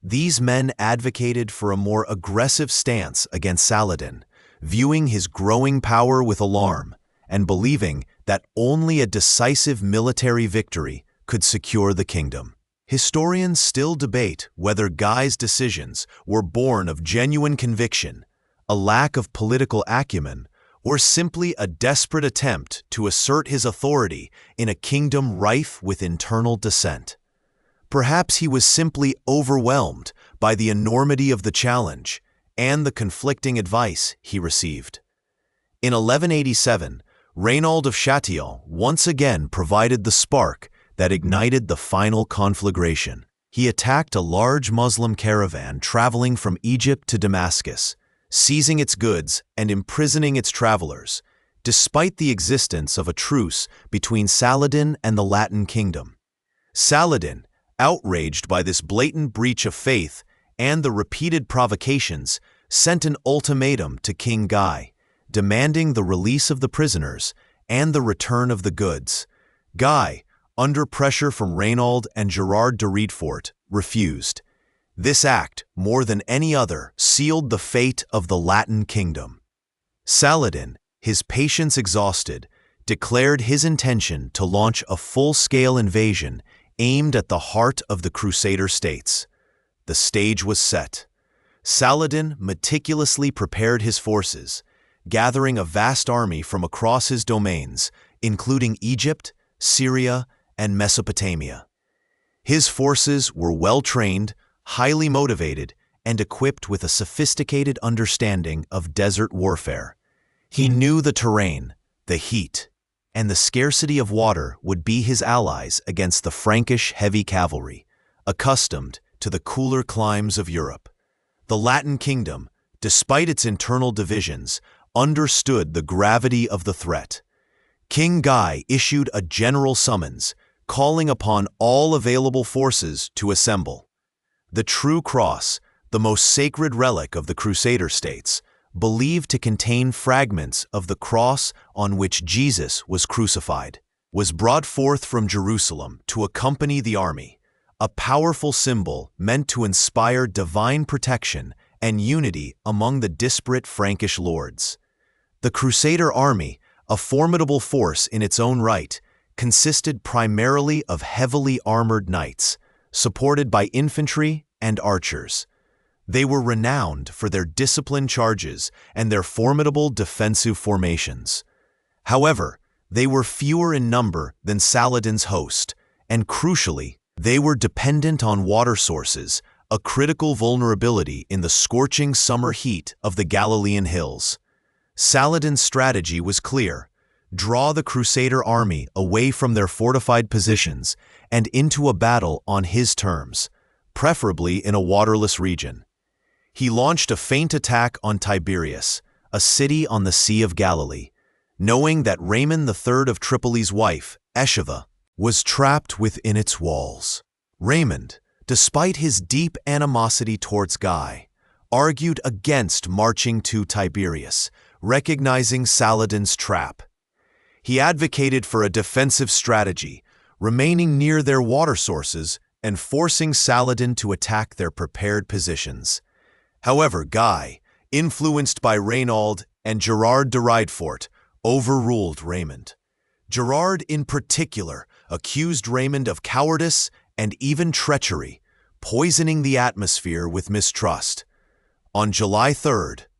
These men advocated for a more aggressive stance against Saladin, viewing his growing power with alarm and believing that only a decisive military victory could secure the kingdom. Historians still debate whether Guy's decisions were born of genuine conviction, a lack of political acumen, or simply a desperate attempt to assert his authority in a kingdom rife with internal dissent. Perhaps he was simply overwhelmed by the enormity of the challenge and the conflicting advice he received. In 1187, Reynaud of Châtillon once again provided the spark that ignited the final conflagration. He attacked a large Muslim caravan traveling from Egypt to Damascus, seizing its goods and imprisoning its travelers, despite the existence of a truce between Saladin and the Latin kingdom. Saladin, outraged by this blatant breach of faith and the repeated provocations, sent an ultimatum to King Guy, demanding the release of the prisoners and the return of the goods. Guy, under pressure from Reynaud and Gerard de Riedfort, refused. This act, more than any other, sealed the fate of the Latin kingdom. Saladin, his patience exhausted, declared his intention to launch a full-scale invasion aimed at the heart of the Crusader states. The stage was set. Saladin meticulously prepared his forces, gathering a vast army from across his domains, including Egypt, Syria, and Mesopotamia. His forces were well-trained, highly motivated, and equipped with a sophisticated understanding of desert warfare. He knew the terrain, the heat, and the scarcity of water would be his allies against the Frankish heavy cavalry, accustomed to the cooler climes of Europe. The Latin kingdom, despite its internal divisions, understood the gravity of the threat. King Guy issued a general summons, calling upon all available forces to assemble. The True Cross, the most sacred relic of the Crusader states, believed to contain fragments of the cross on which Jesus was crucified, was brought forth from Jerusalem to accompany the army, a powerful symbol meant to inspire divine protection and unity among the disparate Frankish lords. The Crusader army, a formidable force in its own right, consisted primarily of heavily armored knights, supported by infantry and archers. They were renowned for their disciplined charges and their formidable defensive formations. However, they were fewer in number than Saladin's host, and crucially, they were dependent on water sources, a critical vulnerability in the scorching summer heat of the Galilean hills. Saladin's strategy was clear: draw the Crusader army away from their fortified positions and into a battle on his terms, preferably in a waterless region. He launched a feint attack on Tiberias, a city on the Sea of Galilee, knowing that Raymond III of Tripoli's wife, Esheva, was trapped within its walls. Raymond, despite his deep animosity towards Guy, argued against marching to Tiberias, recognizing Saladin's trap. He advocated for a defensive strategy, remaining near their water sources and forcing Saladin to attack their prepared positions. However, Guy, influenced by Reynaud and Gerard de Riedfort, overruled Raymond. Gerard, in particular, accused Raymond of cowardice and even treachery, poisoning the atmosphere with mistrust. On July 3,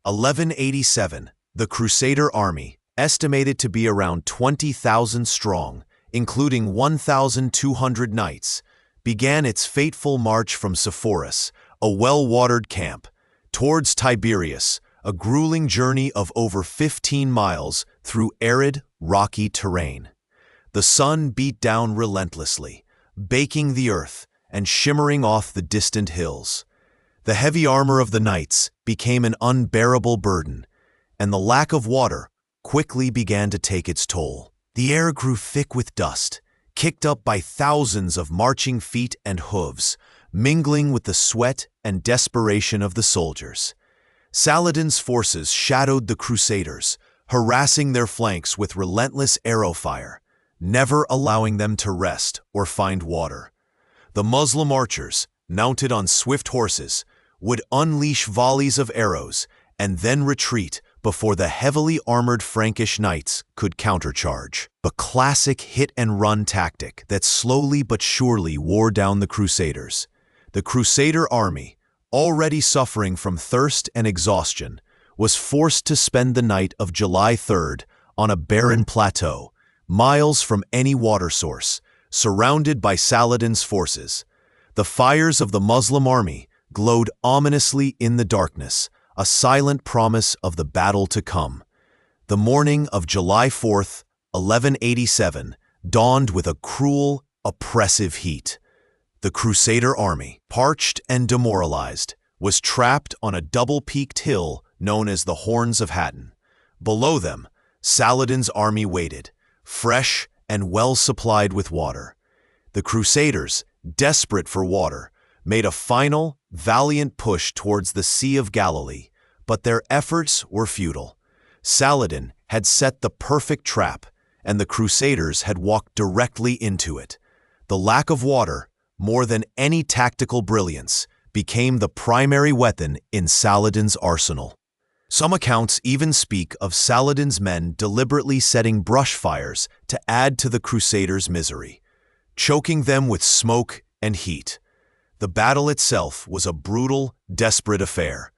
1187, the Crusader army, estimated to be around 20,000 strong, including 1,200 knights, began its fateful march from Sepphoris, a well-watered camp, towards Tiberias, a grueling journey of over 15 miles through arid, rocky terrain. The sun beat down relentlessly, baking the earth and shimmering off the distant hills. The heavy armor of the knights became an unbearable burden, and the lack of water quickly began to take its toll. The air grew thick with dust, kicked up by thousands of marching feet and hooves, mingling with the sweat and desperation of the soldiers. Saladin's forces shadowed the Crusaders, harassing their flanks with relentless arrow fire, never allowing them to rest or find water. The Muslim archers, mounted on swift horses, would unleash volleys of arrows and then retreat before the heavily armored Frankish knights could countercharge. A classic hit-and-run tactic that slowly but surely wore down the Crusaders. The Crusader army, already suffering from thirst and exhaustion, was forced to spend the night of July 3rd on a barren plateau, miles from any water source, surrounded by Saladin's forces. The fires of the Muslim army glowed ominously in the darkness, a silent promise of the battle to come. The morning of July 4th, 1187, dawned with a cruel, oppressive heat. The Crusader army, parched and demoralized, was trapped on a double-peaked hill known as the Horns of Hattin. Below them, Saladin's army waited, fresh and well-supplied with water. The Crusaders, desperate for water, made a final, valiant push towards the Sea of Galilee, but their efforts were futile. Saladin had set the perfect trap, and the Crusaders had walked directly into it. The lack of water, more than any tactical brilliance, became the primary weapon in Saladin's arsenal. Some accounts even speak of Saladin's men deliberately setting brush fires to add to the Crusaders' misery, choking them with smoke and heat. The battle itself was a brutal, desperate affair.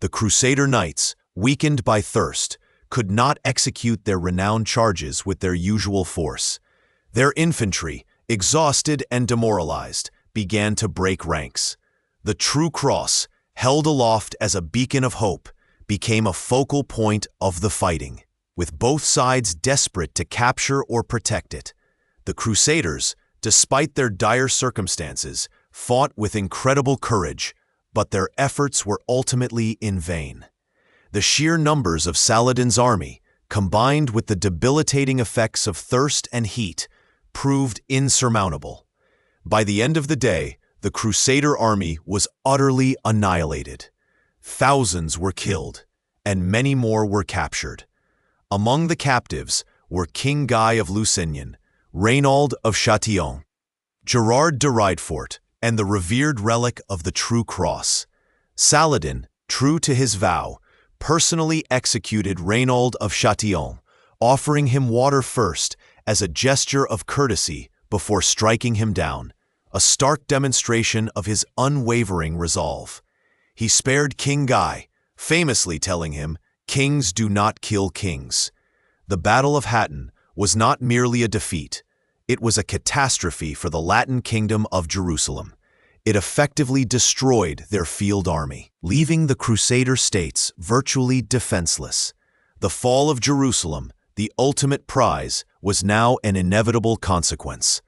The Crusader knights, weakened by thirst, could not execute their renowned charges with their usual force. Their infantry, exhausted and demoralized, began to break ranks. The true cross, held aloft as a beacon of hope, became a focal point of the fighting, with both sides desperate to capture or protect it. The Crusaders, despite their dire circumstances, fought with incredible courage, but their efforts were ultimately in vain. The sheer numbers of Saladin's army, combined with the debilitating effects of thirst and heat, proved insurmountable. By the end of the day, the Crusader army was utterly annihilated. Thousands were killed, and many more were captured. Among the captives were King Guy of Lusignan, Raynald of Châtillon, Gerard de Ridefort, and the revered relic of the True Cross. Saladin, true to his vow, personally executed Raynald of Châtillon, offering him water first as a gesture of courtesy before striking him down, a stark demonstration of his unwavering resolve. He spared King Guy, famously telling him, "Kings do not kill kings." The Battle of Hattin was not merely a defeat. It was a catastrophe for the Latin kingdom of Jerusalem. It effectively destroyed their field army, leaving the Crusader states virtually defenseless. The fall of Jerusalem, the ultimate prize, was now an inevitable consequence.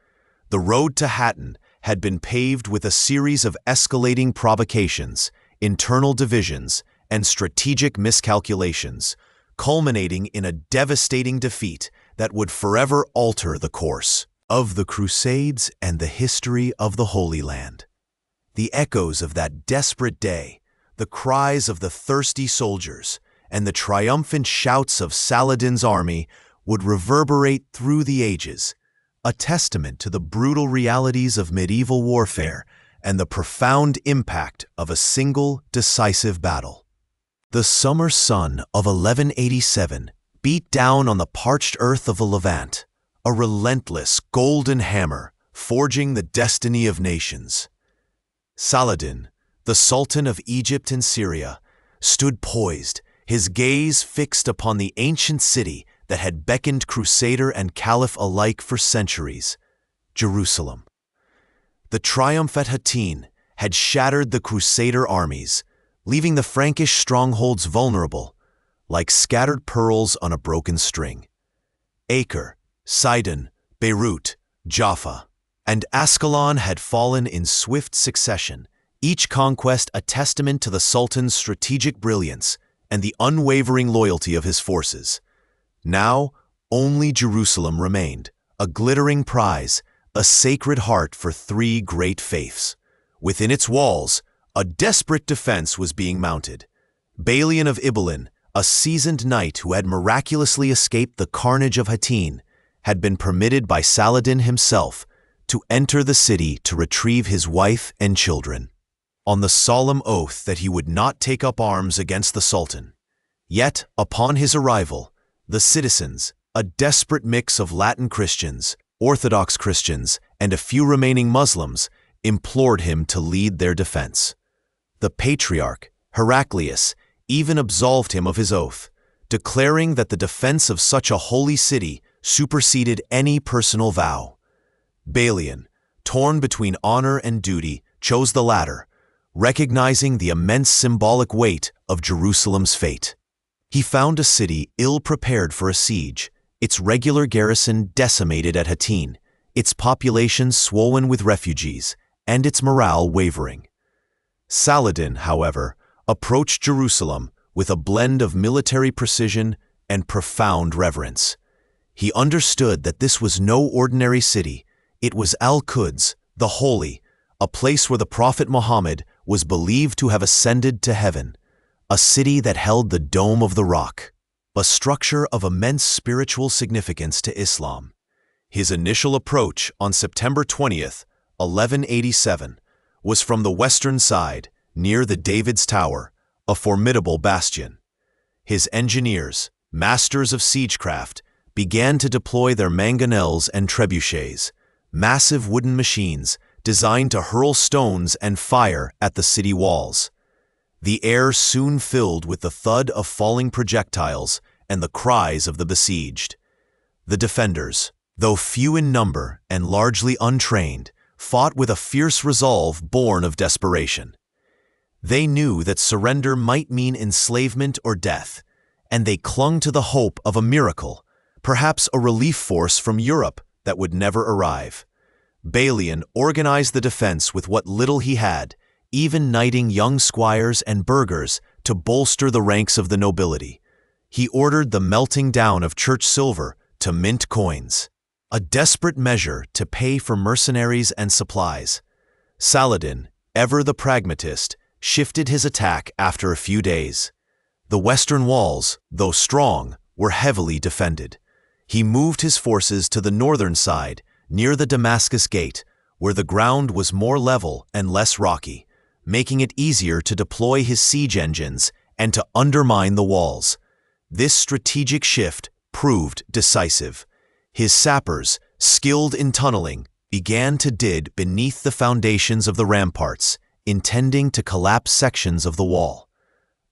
The road to Hattin had been paved with a series of escalating provocations, internal divisions, and strategic miscalculations, culminating in a devastating defeat that would forever alter the course of the Crusades and the history of the Holy Land. The echoes of that desperate day, the cries of the thirsty soldiers, and the triumphant shouts of Saladin's army would reverberate through the ages, a testament to the brutal realities of medieval warfare and the profound impact of a single decisive battle. The summer sun of 1187 beat down on the parched earth of the Levant, a relentless golden hammer forging the destiny of nations. Saladin, the Sultan of Egypt and Syria, stood poised, his gaze fixed upon the ancient city that had beckoned Crusader and Caliph alike for centuries, Jerusalem. The triumph at Hattin had shattered the Crusader armies, leaving the Frankish strongholds vulnerable, like scattered pearls on a broken string. Acre, Sidon, Beirut, Jaffa, and Ascalon had fallen in swift succession, each conquest a testament to the Sultan's strategic brilliance and the unwavering loyalty of his forces. Now, only Jerusalem remained, a glittering prize, a sacred heart for three great faiths. Within its walls, a desperate defense was being mounted. Balian of Ibelin, a seasoned knight who had miraculously escaped the carnage of Hattin, had been permitted by Saladin himself to enter the city to retrieve his wife and children, on the solemn oath that he would not take up arms against the Sultan. Yet, upon his arrival, the citizens, a desperate mix of Latin Christians, Orthodox Christians, and a few remaining Muslims, implored him to lead their defense. The patriarch, Heraclius, even absolved him of his oath, declaring that the defense of such a holy city superseded any personal vow. Balian, torn between honor and duty, chose the latter, recognizing the immense symbolic weight of Jerusalem's fate. He found a city ill-prepared for a siege, its regular garrison decimated at Hattin, its population swollen with refugees, and its morale wavering. Saladin, however, approached Jerusalem with a blend of military precision and profound reverence. He understood that this was no ordinary city. It was Al-Quds, the Holy, a place where the Prophet Muhammad was believed to have ascended to heaven, a city that held the Dome of the Rock, a structure of immense spiritual significance to Islam. His initial approach on September 20th, 1187, was from the western side, near the David's Tower, a formidable bastion. His engineers, masters of siegecraft, began to deploy their mangonels and trebuchets, massive wooden machines designed to hurl stones and fire at the city walls. The air soon filled with the thud of falling projectiles and the cries of the besieged. The defenders, though few in number and largely untrained, fought with a fierce resolve born of desperation. They knew that surrender might mean enslavement or death, and they clung to the hope of a miracle, perhaps a relief force from Europe that would never arrive. Balian organized the defense with what little he had, even knighting young squires and burghers to bolster the ranks of the nobility. He ordered the melting down of church silver to mint coins, a desperate measure to pay for mercenaries and supplies. Saladin, ever the pragmatist, shifted his attack after a few days. The western walls, though strong, were heavily defended. He moved his forces to the northern side, near the Damascus Gate, where the ground was more level and less rocky, making it easier to deploy his siege engines and to undermine the walls. This strategic shift proved decisive. His sappers, skilled in tunneling, began to dig beneath the foundations of the ramparts, intending to collapse sections of the wall.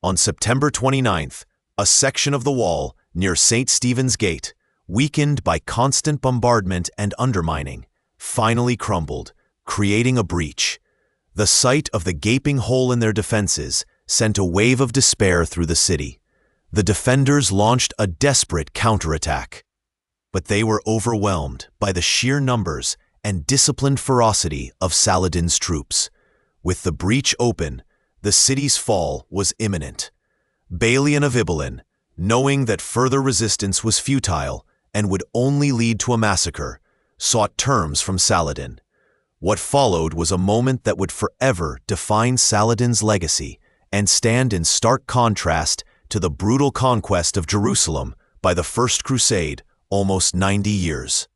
On September 29th, a section of the wall near St. Stephen's Gate, weakened by constant bombardment and undermining, finally crumbled, creating a breach. The sight of the gaping hole in their defenses sent a wave of despair through the city. The defenders launched a desperate counterattack. But they were overwhelmed by the sheer numbers and disciplined ferocity of Saladin's troops. With the breach open, the city's fall was imminent. Balian of Ibelin, knowing that further resistance was futile and would only lead to a massacre, sought terms from Saladin. What followed was a moment that would forever define Saladin's legacy and stand in stark contrast to the brutal conquest of Jerusalem by the First Crusade almost 90 years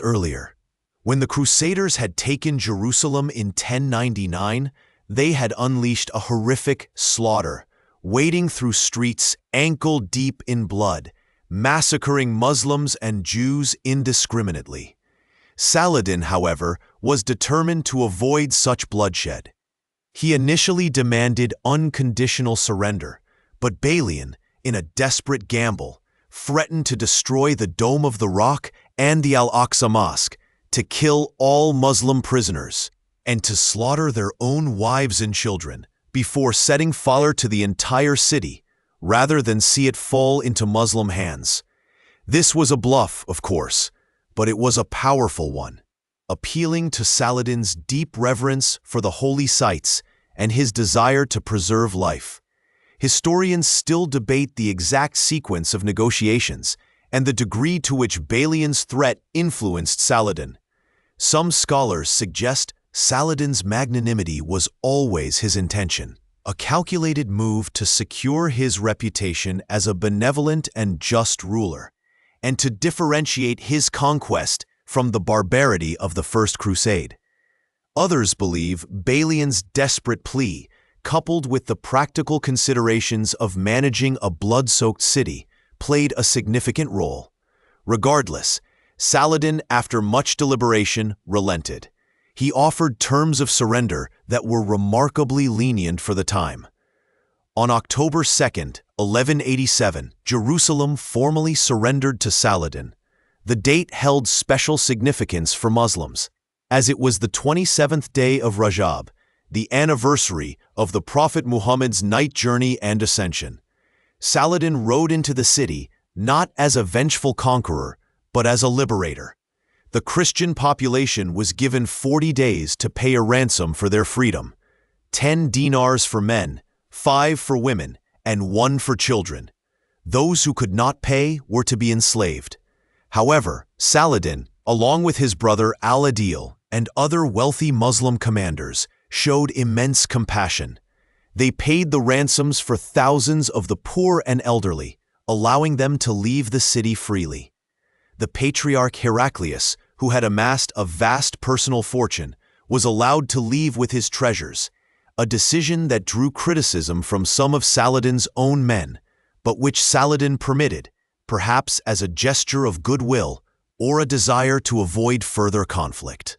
earlier. When the Crusaders had taken Jerusalem in 1099, they had unleashed a horrific slaughter, wading through streets ankle-deep in blood, massacring Muslims and Jews indiscriminately. Saladin, however, was determined to avoid such bloodshed. He initially demanded unconditional surrender, but Balian, in a desperate gamble, threatened to destroy the Dome of the Rock and the Al-Aqsa Mosque, to kill all Muslim prisoners, and to slaughter their own wives and children before setting fire to the entire city, rather than see it fall into Muslim hands. This was a bluff, of course, but it was a powerful one, appealing to Saladin's deep reverence for the holy sites and his desire to preserve life. Historians still debate the exact sequence of negotiations and the degree to which Balian's threat influenced Saladin. Some scholars suggest Saladin's magnanimity was always his intention, a calculated move to secure his reputation as a benevolent and just ruler, and to differentiate his conquest from the barbarity of the First Crusade. Others believe Balian's desperate plea, coupled with the practical considerations of managing a blood-soaked city, played a significant role. Regardless, Saladin, after much deliberation, relented. He offered terms of surrender that were remarkably lenient for the time. On October 2nd, 1187, Jerusalem formally surrendered to Saladin. The date held special significance for Muslims, as it was the 27th day of Rajab, the anniversary of the Prophet Muhammad's night journey and ascension. Saladin rode into the city not as a vengeful conqueror, but as a liberator. The Christian population was given 40 days to pay a ransom for their freedom, 10 dinars for men, 5 for women, and 1 for children. Those who could not pay were to be enslaved. However, Saladin, along with his brother Al-Adil and other wealthy Muslim commanders, showed immense compassion. They paid the ransoms for thousands of the poor and elderly, allowing them to leave the city freely. The patriarch Heraclius, who had amassed a vast personal fortune, was allowed to leave with his treasures, a decision that drew criticism from some of Saladin's own men, but which Saladin permitted, perhaps as a gesture of goodwill or a desire to avoid further conflict.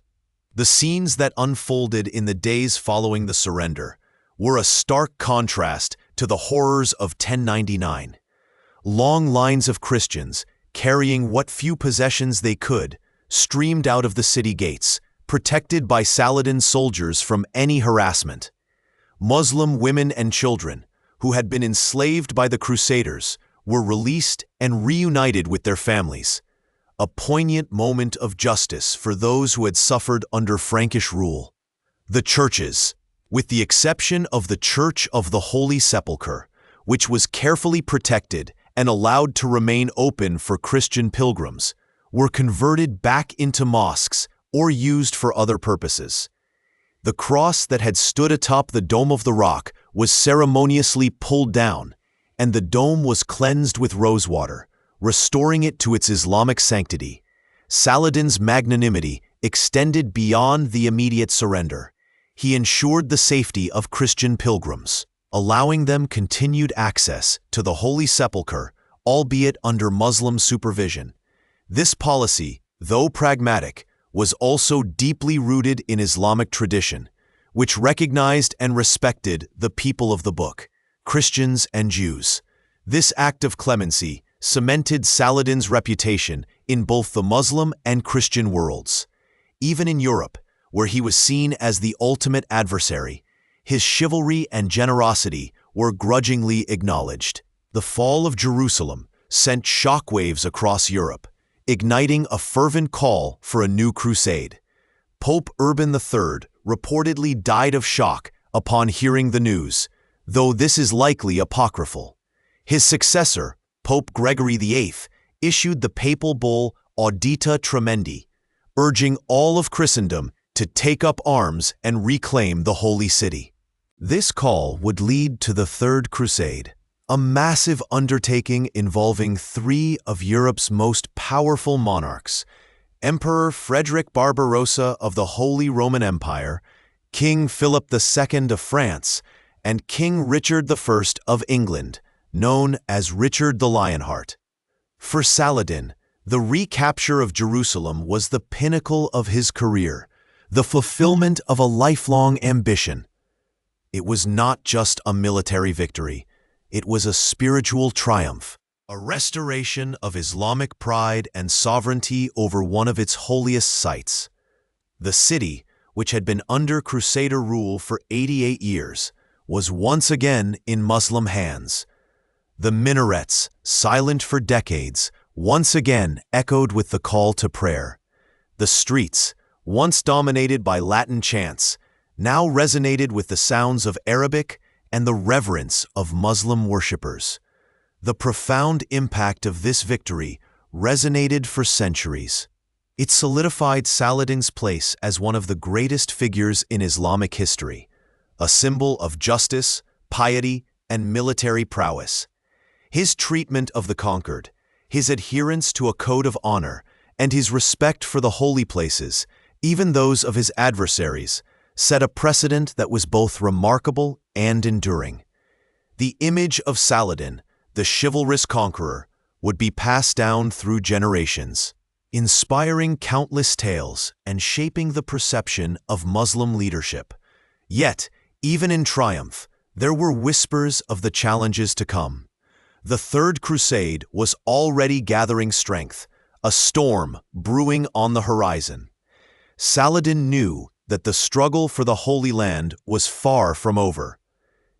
The scenes that unfolded in the days following the surrender were a stark contrast to the horrors of 1099. Long lines of Christians, carrying what few possessions they could, streamed out of the city gates, protected by Saladin's soldiers from any harassment. Muslim women and children, who had been enslaved by the Crusaders, were released and reunited with their families. A poignant moment of justice for those who had suffered under Frankish rule. The churches, with the exception of the Church of the Holy Sepulchre, which was carefully protected and allowed to remain open for Christian pilgrims, were converted back into mosques or used for other purposes. The cross that had stood atop the Dome of the Rock was ceremoniously pulled down, and the dome was cleansed with rosewater, restoring it to its Islamic sanctity. Saladin's magnanimity extended beyond the immediate surrender. He ensured the safety of Christian pilgrims, allowing them continued access to the Holy Sepulchre, albeit under Muslim supervision. This policy, though pragmatic, was also deeply rooted in Islamic tradition, which recognized and respected the people of the book, Christians and Jews. This act of clemency cemented Saladin's reputation in both the Muslim and Christian worlds. Even in Europe, where he was seen as the ultimate adversary, his chivalry and generosity were grudgingly acknowledged. The fall of Jerusalem sent shockwaves across Europe, igniting a fervent call for a new crusade. Pope Urban III reportedly died of shock upon hearing the news, though this is likely apocryphal. His successor, Pope Gregory VIII, issued the papal bull Audita Tremendi, urging all of Christendom to take up arms and reclaim the Holy City. This call would lead to the Third Crusade, a massive undertaking involving three of Europe's most powerful monarchs: Emperor Frederick Barbarossa of the Holy Roman Empire, King Philip II of France, and King Richard I of England, known as Richard the Lionheart. For Saladin, the recapture of Jerusalem was the pinnacle of his career, the fulfillment of a lifelong ambition. It was not just a military victory. It was a spiritual triumph, a restoration of Islamic pride and sovereignty over one of its holiest sites. The city, which had been under Crusader rule for 88 years, was once again in Muslim hands. The minarets, silent for decades, once again echoed with the call to prayer. The streets, once dominated by Latin chants, now resonated with the sounds of Arabic and the reverence of Muslim worshippers. The profound impact of this victory resonated for centuries. It solidified Saladin's place as one of the greatest figures in Islamic history, a symbol of justice, piety, and military prowess. His treatment of the conquered, his adherence to a code of honor, and his respect for the holy places, even those of his adversaries, set a precedent that was both remarkable and enduring. The image of Saladin, the chivalrous conqueror, would be passed down through generations, inspiring countless tales and shaping the perception of Muslim leadership. Yet, even in triumph, there were whispers of the challenges to come. The Third Crusade was already gathering strength, a storm brewing on the horizon. Saladin knew that the struggle for the Holy Land was far from over.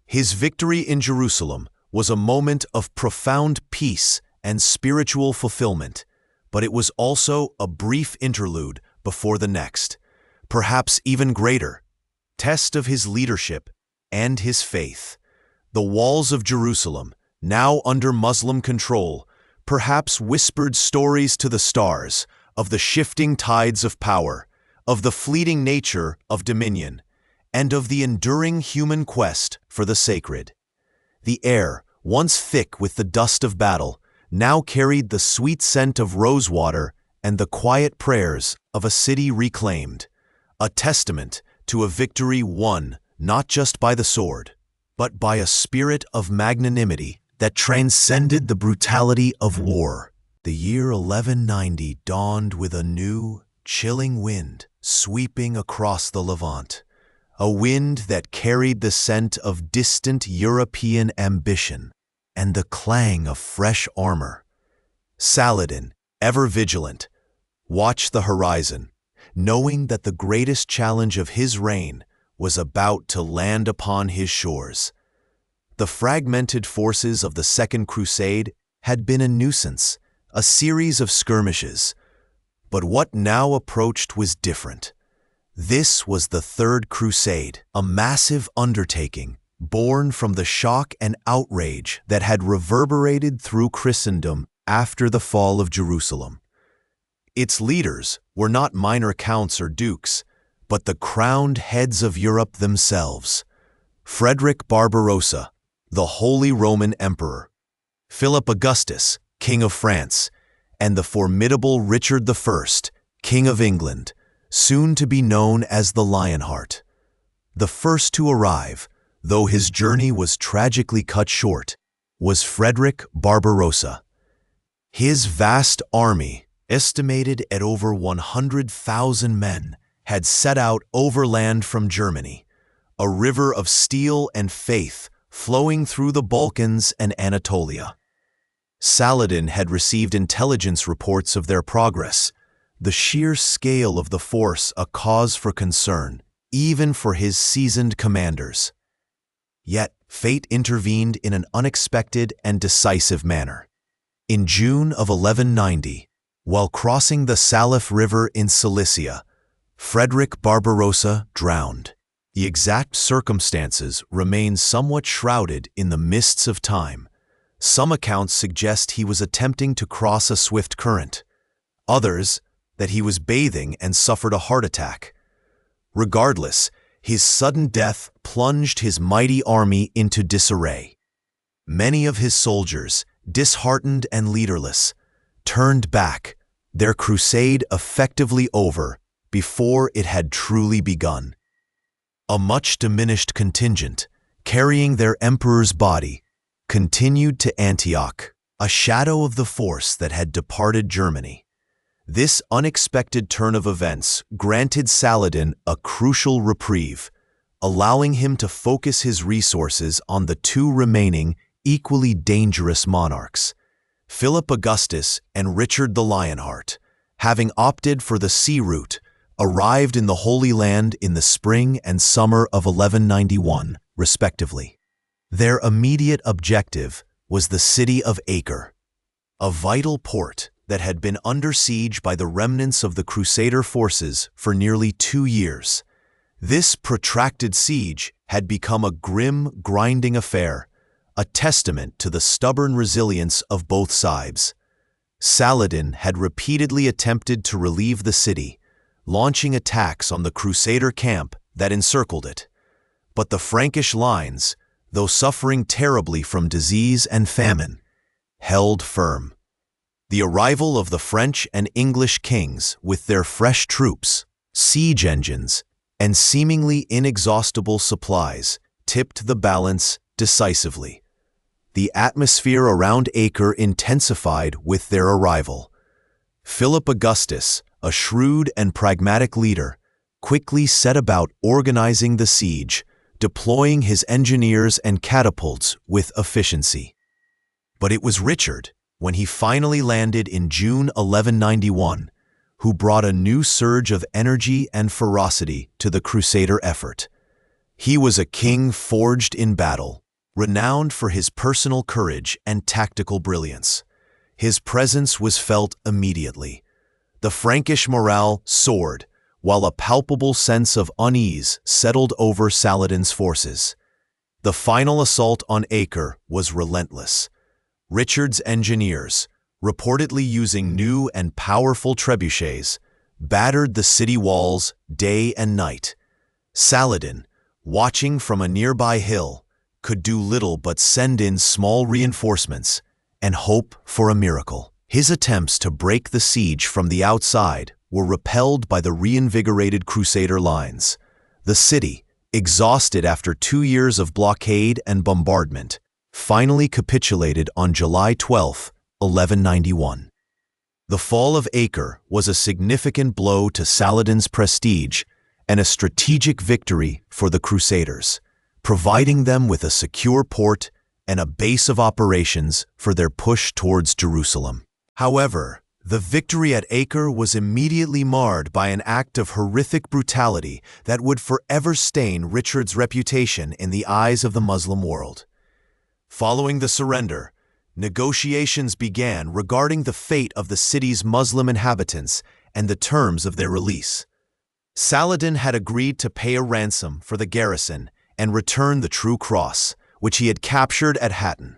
His victory in Jerusalem was a moment of profound peace and spiritual fulfillment, but it was also a brief interlude before the next, perhaps even greater, test of his leadership and his faith. The walls of Jerusalem, now under Muslim control, perhaps whispered stories to the stars of the shifting tides of power, of the fleeting nature of dominion, and of the enduring human quest for the sacred. The air, once thick with the dust of battle, now carried the sweet scent of rosewater and the quiet prayers of a city reclaimed, a testament to a victory won not just by the sword, but by a spirit of magnanimity that transcended the brutality of war. The year 1190 dawned with a new, chilling wind sweeping across the Levant, a wind that carried the scent of distant European ambition and the clang of fresh armor. Saladin, ever vigilant, watched the horizon, knowing that the greatest challenge of his reign was about to land upon his shores. The fragmented forces of the Second Crusade had been a nuisance, a series of skirmishes. But what now approached was different. This was the Third Crusade, a massive undertaking born from the shock and outrage that had reverberated through Christendom after the fall of Jerusalem. Its leaders were not minor counts or dukes, but the crowned heads of Europe themselves. Frederick Barbarossa, the Holy Roman Emperor, Philip Augustus, King of France, and the formidable Richard I, King of England, soon to be known as the Lionheart. The first to arrive, though his journey was tragically cut short, was Frederick Barbarossa. His vast army, estimated at over 100,000 men, had set out overland from Germany, a river of steel and faith flowing through the Balkans and Anatolia. Saladin had received intelligence reports of their progress, the sheer scale of the force a cause for concern, even for his seasoned commanders. Yet, fate intervened in an unexpected and decisive manner. In June of 1190, while crossing the Salif River in Cilicia, Frederick Barbarossa drowned. The exact circumstances remain somewhat shrouded in the mists of time. Some accounts suggest he was attempting to cross a swift current. Others, that he was bathing and suffered a heart attack. Regardless, his sudden death plunged his mighty army into disarray. Many of his soldiers, disheartened and leaderless, turned back, their crusade effectively over before it had truly begun. A much diminished contingent, carrying their emperor's body, continued to Antioch, a shadow of the force that had departed Germany. This unexpected turn of events granted Saladin a crucial reprieve, allowing him to focus his resources on the two remaining, equally dangerous monarchs, Philip Augustus and Richard the Lionheart, having opted for the sea route, arrived in the Holy Land in the spring and summer of 1191, respectively. Their immediate objective was the city of Acre, a vital port that had been under siege by the remnants of the Crusader forces for nearly 2 years. This protracted siege had become a grim, grinding affair, a testament to the stubborn resilience of both sides. Saladin had repeatedly attempted to relieve the city, launching attacks on the Crusader camp that encircled it. But the Frankish lines, though suffering terribly from disease and famine, held firm. The arrival of the French and English kings with their fresh troops, siege engines, and seemingly inexhaustible supplies tipped the balance decisively. The atmosphere around Acre intensified with their arrival. Philip Augustus, a shrewd and pragmatic leader, quickly set about organizing the siege, deploying his engineers and catapults with efficiency. But it was Richard, when he finally landed in June 1191, who brought a new surge of energy and ferocity to the Crusader effort. He was a king forged in battle, renowned for his personal courage and tactical brilliance. His presence was felt immediately. The Frankish morale soared, while a palpable sense of unease settled over Saladin's forces. The final assault on Acre was relentless. Richard's engineers, reportedly using new and powerful trebuchets, battered the city walls day and night. Saladin, watching from a nearby hill, could do little but send in small reinforcements and hope for a miracle. His attempts to break the siege from the outside were repelled by the reinvigorated Crusader lines. The city, exhausted after 2 years of blockade and bombardment, finally capitulated on July 12, 1191. The fall of Acre was a significant blow to Saladin's prestige and a strategic victory for the Crusaders, providing them with a secure port and a base of operations for their push towards Jerusalem. However, the victory at Acre was immediately marred by an act of horrific brutality that would forever stain Richard's reputation in the eyes of the Muslim world. Following the surrender, negotiations began regarding the fate of the city's Muslim inhabitants and the terms of their release. Saladin had agreed to pay a ransom for the garrison and return the True Cross, which he had captured at Hattin.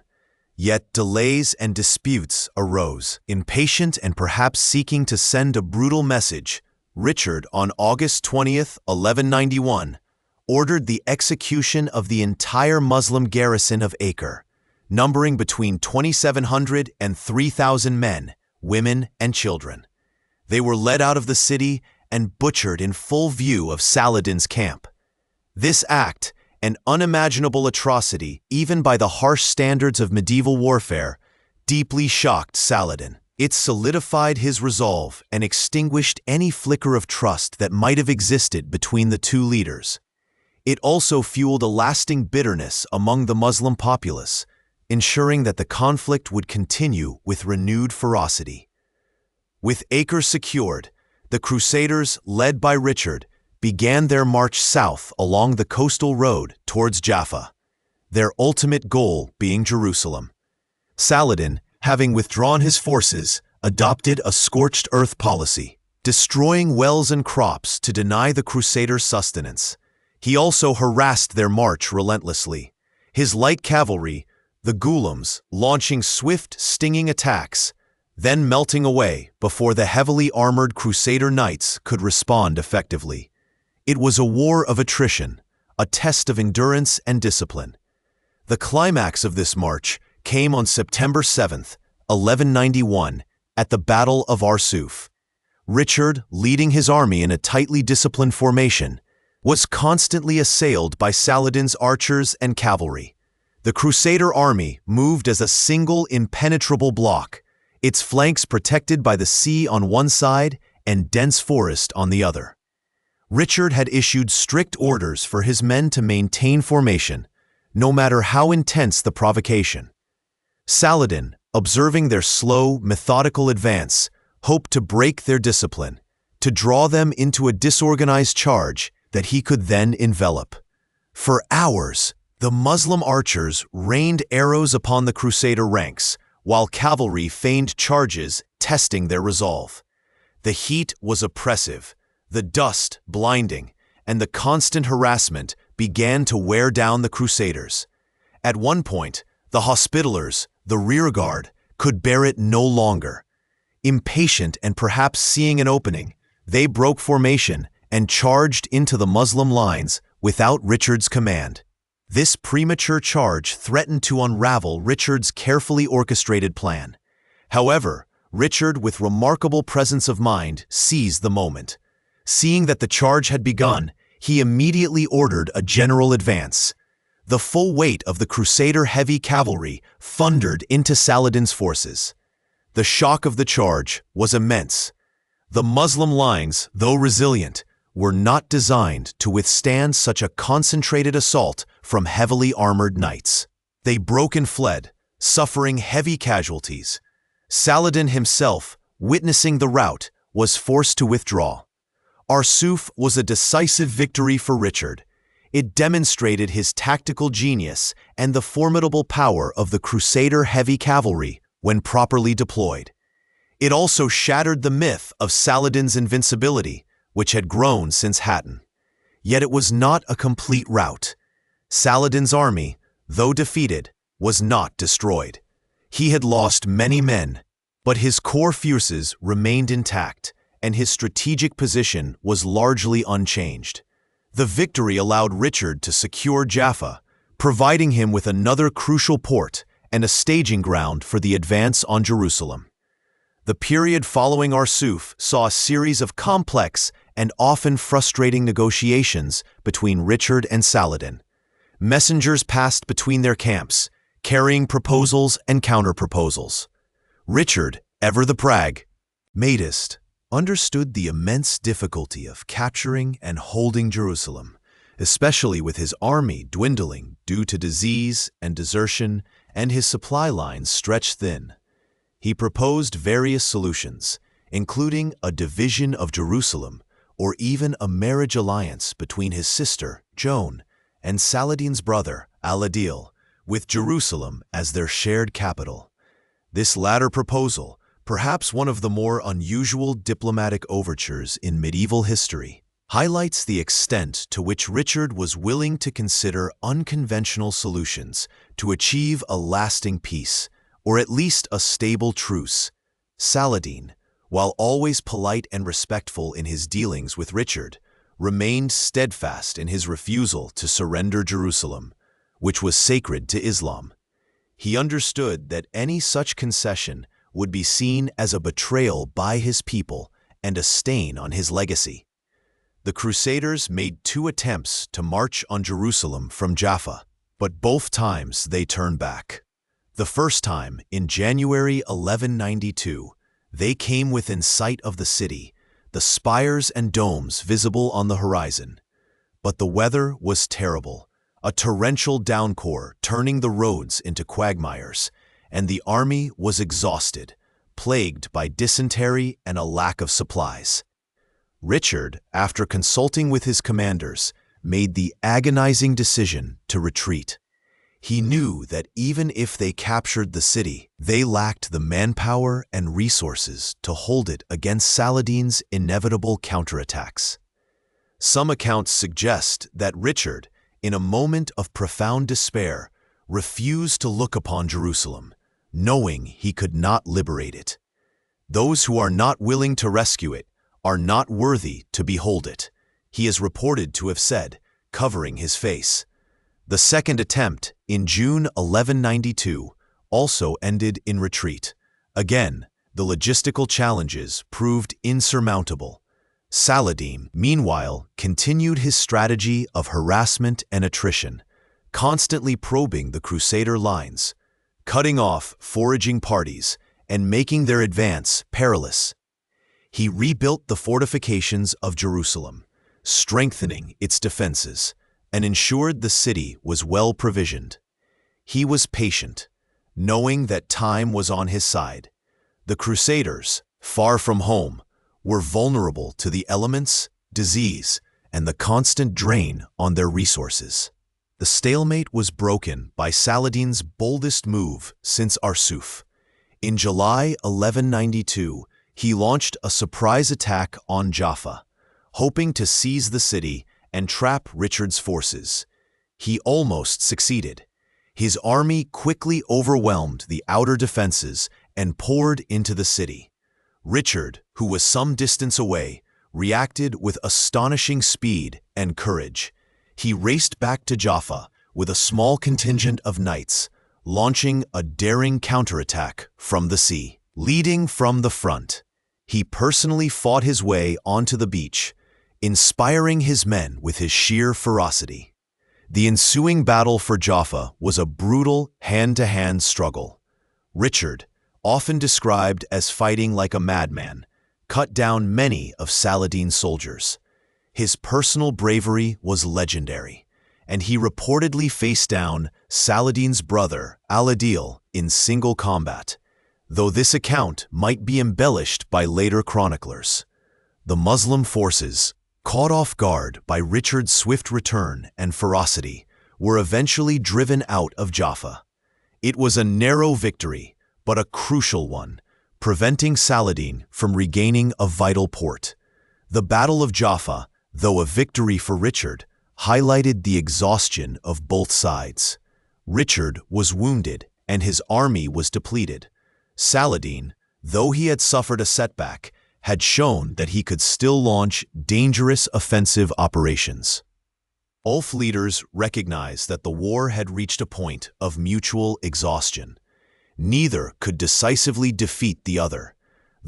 Yet delays and disputes arose. Impatient and perhaps seeking to send a brutal message, Richard, on August 20th, 1191, ordered the execution of the entire Muslim garrison of Acre, numbering between 2,700 and 3,000 men, women, and children. They were led out of the city and butchered in full view of Saladin's camp. This act, an unimaginable atrocity even by the harsh standards of medieval warfare, deeply shocked Saladin. It solidified his resolve and extinguished any flicker of trust that might have existed between the two leaders. It also fueled a lasting bitterness among the Muslim populace, ensuring that the conflict would continue with renewed ferocity. With Acre secured, the Crusaders, led by Richard, began their march south along the coastal road towards Jaffa, their ultimate goal being Jerusalem. Saladin, having withdrawn his forces, adopted a scorched earth policy, destroying wells and crops to deny the Crusaders sustenance. He also harassed their march relentlessly, his light cavalry, the ghulams, launching swift, stinging attacks, then melting away before the heavily armored Crusader knights could respond effectively. It was a war of attrition, a test of endurance and discipline. The climax of this march came on September 7th, 1191, at the Battle of Arsuf. Richard, leading his army in a tightly disciplined formation, was constantly assailed by Saladin's archers and cavalry. The Crusader army moved as a single impenetrable block, its flanks protected by the sea on one side and dense forest on the other. Richard had issued strict orders for his men to maintain formation, no matter how intense the provocation. Saladin, observing their slow, methodical advance, hoped to break their discipline, to draw them into a disorganized charge that he could then envelop. For hours, the Muslim archers rained arrows upon the Crusader ranks, while cavalry feigned charges, testing their resolve. The heat was oppressive, the dust blinding, and the constant harassment began to wear down the Crusaders. At one point, the Hospitallers, the rearguard, could bear it no longer. Impatient and perhaps seeing an opening, they broke formation and charged into the Muslim lines without Richard's command. This premature charge threatened to unravel Richard's carefully orchestrated plan. However, Richard, with remarkable presence of mind, seized the moment. Seeing that the charge had begun, he immediately ordered a general advance. The full weight of the Crusader heavy cavalry thundered into Saladin's forces. The shock of the charge was immense. The Muslim lines, though resilient, were not designed to withstand such a concentrated assault from heavily armored knights. They broke and fled, suffering heavy casualties. Saladin himself, witnessing the rout, was forced to withdraw. Arsuf was a decisive victory for Richard. It demonstrated his tactical genius and the formidable power of the Crusader heavy cavalry when properly deployed. It also shattered the myth of Saladin's invincibility, which had grown since Hattin. Yet it was not a complete rout. Saladin's army, though defeated, was not destroyed. He had lost many men, but his core forces remained intact, and his strategic position was largely unchanged. The victory allowed Richard to secure Jaffa, providing him with another crucial port and a staging ground for the advance on Jerusalem. The period following Arsuf saw a series of complex and often frustrating negotiations between Richard and Saladin. Messengers passed between their camps, carrying proposals and counter-proposals. Richard, ever the pragmatist, understood the immense difficulty of capturing and holding Jerusalem, especially with his army dwindling due to disease and desertion and his supply lines stretched thin. He proposed various solutions, including a division of Jerusalem or even a marriage alliance between his sister, Joan, and Saladin's brother, Al-Adil, with Jerusalem as their shared capital. This latter proposal, perhaps one of the more unusual diplomatic overtures in medieval history, highlights the extent to which Richard was willing to consider unconventional solutions to achieve a lasting peace, or at least a stable truce. Saladin, while always polite and respectful in his dealings with Richard, remained steadfast in his refusal to surrender Jerusalem, which was sacred to Islam. He understood that any such concession would be seen as a betrayal by his people and a stain on his legacy. The Crusaders made 2 attempts to march on Jerusalem from Jaffa, but both times they turned back. The first time, in January 1192, they came within sight of the city, the spires and domes visible on the horizon. But the weather was terrible, a torrential downpour turning the roads into quagmires, and the army was exhausted, plagued by dysentery and a lack of supplies. Richard, after consulting with his commanders, made the agonizing decision to retreat. He knew that even if they captured the city, they lacked the manpower and resources to hold it against Saladin's inevitable counterattacks. Some accounts suggest that Richard, in a moment of profound despair, refused to look upon Jerusalem, knowing he could not liberate it. Those who are not willing to rescue it are not worthy to behold it, he is reported to have said, covering his face. The second attempt, in June 1192, also ended in retreat. Again, the logistical challenges proved insurmountable. Saladin, meanwhile, continued his strategy of harassment and attrition, constantly probing the Crusader lines, cutting off foraging parties, and making their advance perilous. He rebuilt the fortifications of Jerusalem, strengthening its defenses, and ensured the city was well provisioned. He was patient, knowing that time was on his side. The Crusaders, far from home, were vulnerable to the elements, disease, and the constant drain on their resources. The stalemate was broken by Saladin's boldest move since Arsuf. In July 1192, he launched a surprise attack on Jaffa, hoping to seize the city and trap Richard's forces. He almost succeeded. His army quickly overwhelmed the outer defenses and poured into the city. Richard, who was some distance away, reacted with astonishing speed and courage. He raced back to Jaffa with a small contingent of knights, launching a daring counterattack from the sea. Leading from the front, he personally fought his way onto the beach, inspiring his men with his sheer ferocity. The ensuing battle for Jaffa was a brutal hand-to-hand struggle. Richard, often described as fighting like a madman, cut down many of Saladin's soldiers. His personal bravery was legendary, and he reportedly faced down Saladin's brother, Al-Adil, in single combat, though this account might be embellished by later chroniclers. The Muslim forces, caught off guard by Richard's swift return and ferocity, were eventually driven out of Jaffa. It was a narrow victory, but a crucial one, preventing Saladin from regaining a vital port. The Battle of Jaffa, though a victory for Richard, highlighted the exhaustion of both sides. Richard was wounded and his army was depleted. Saladin, though he had suffered a setback, had shown that he could still launch dangerous offensive operations. Both leaders recognized that the war had reached a point of mutual exhaustion. Neither could decisively defeat the other.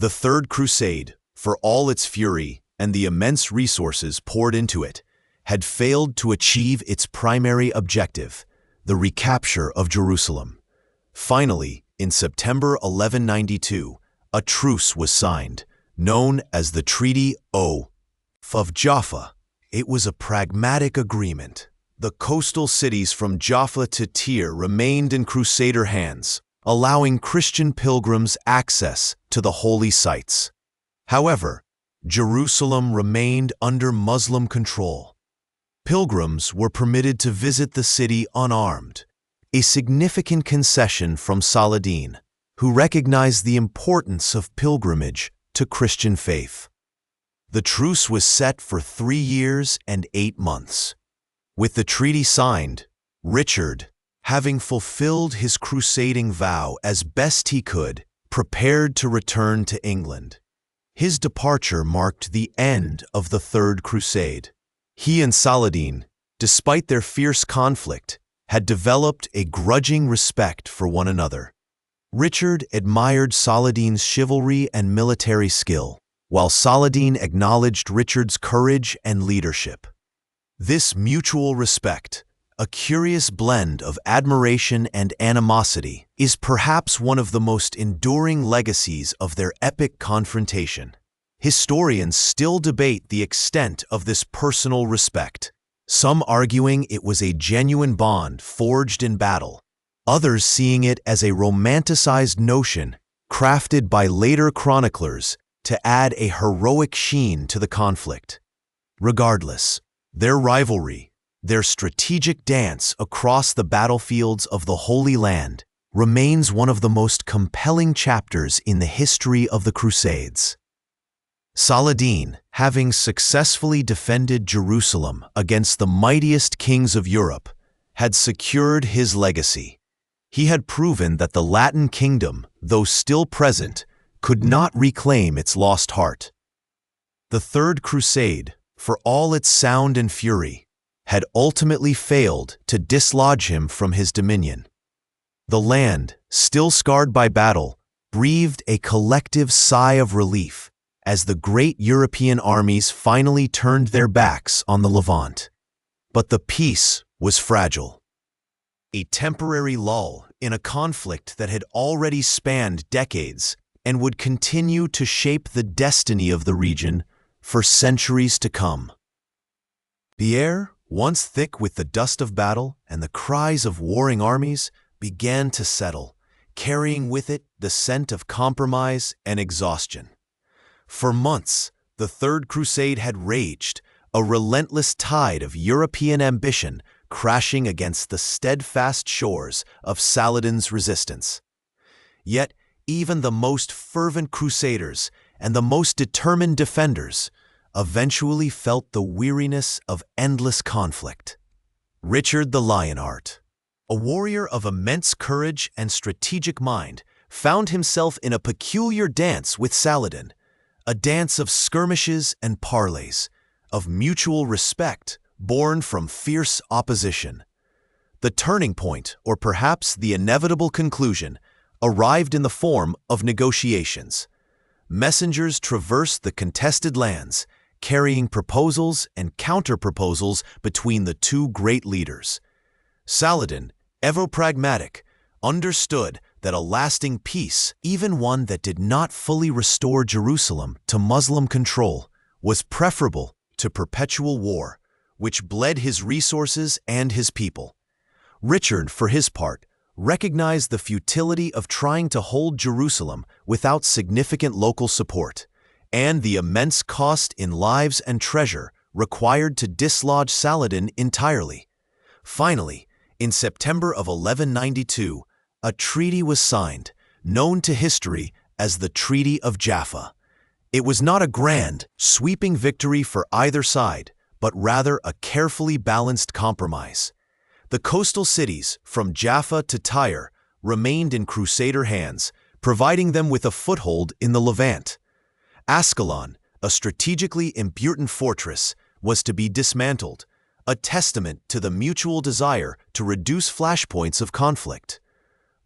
The Third Crusade, for all its fury and the immense resources poured into it, had failed to achieve its primary objective, the recapture of Jerusalem. Finally, in September 1192, a truce was signed, known as the Treaty of Jaffa. It was a pragmatic agreement. The coastal cities from Jaffa to Tyre remained in Crusader hands, allowing Christian pilgrims access to the holy sites. However, Jerusalem remained under Muslim control. Pilgrims were permitted to visit the city unarmed, a significant concession from Saladin, who recognized the importance of pilgrimage to Christian faith. The truce was set for 3 years and 8 months. With the treaty signed, Richard, having fulfilled his crusading vow as best he could, prepared to return to England. His departure marked the end of the Third Crusade. He and Saladin, despite their fierce conflict, had developed a grudging respect for one another. Richard admired Saladin's chivalry and military skill, while Saladin acknowledged Richard's courage and leadership. This mutual respect, a curious blend of admiration and animosity, is perhaps one of the most enduring legacies of their epic confrontation. Historians still debate the extent of this personal respect, some arguing it was a genuine bond forged in battle, others seeing it as a romanticized notion crafted by later chroniclers to add a heroic sheen to the conflict. Regardless, their rivalry, their strategic dance across the battlefields of the Holy Land, remains one of the most compelling chapters in the history of the Crusades. Saladin, having successfully defended Jerusalem against the mightiest kings of Europe, had secured his legacy. He had proven that the Latin kingdom, though still present, could not reclaim its lost heart. The Third Crusade, for all its sound and fury, had ultimately failed to dislodge him from his dominion. The land, still scarred by battle, breathed a collective sigh of relief as the great European armies finally turned their backs on the Levant. But the peace was fragile. A temporary lull in a conflict that had already spanned decades and would continue to shape the destiny of the region for centuries to come. The air, once thick with the dust of battle and the cries of warring armies, began to settle, carrying with it the scent of compromise and exhaustion. For months, the Third Crusade had raged, a relentless tide of European ambition crashing against the steadfast shores of Saladin's resistance. Yet, even the most fervent crusaders and the most determined defenders eventually felt the weariness of endless conflict. Richard the Lionheart, a warrior of immense courage and strategic mind, found himself in a peculiar dance with Saladin, a dance of skirmishes and parleys, of mutual respect born from fierce opposition. The turning point, or perhaps the inevitable conclusion, arrived in the form of negotiations. Messengers traversed the contested lands, carrying proposals and counter-proposals between the two great leaders. Saladin, ever pragmatic, understood that a lasting peace, even one that did not fully restore Jerusalem to Muslim control, was preferable to perpetual war, which bled his resources and his people. Richard, for his part, recognized the futility of trying to hold Jerusalem without significant local support, and the immense cost in lives and treasure required to dislodge Saladin entirely. Finally, in September of 1192, a treaty was signed, known to history as the Treaty of Jaffa. It was not a grand, sweeping victory for either side, but rather a carefully balanced compromise. The coastal cities, from Jaffa to Tyre, remained in Crusader hands, providing them with a foothold in the Levant. Ascalon, a strategically important fortress, was to be dismantled, a testament to the mutual desire to reduce flashpoints of conflict.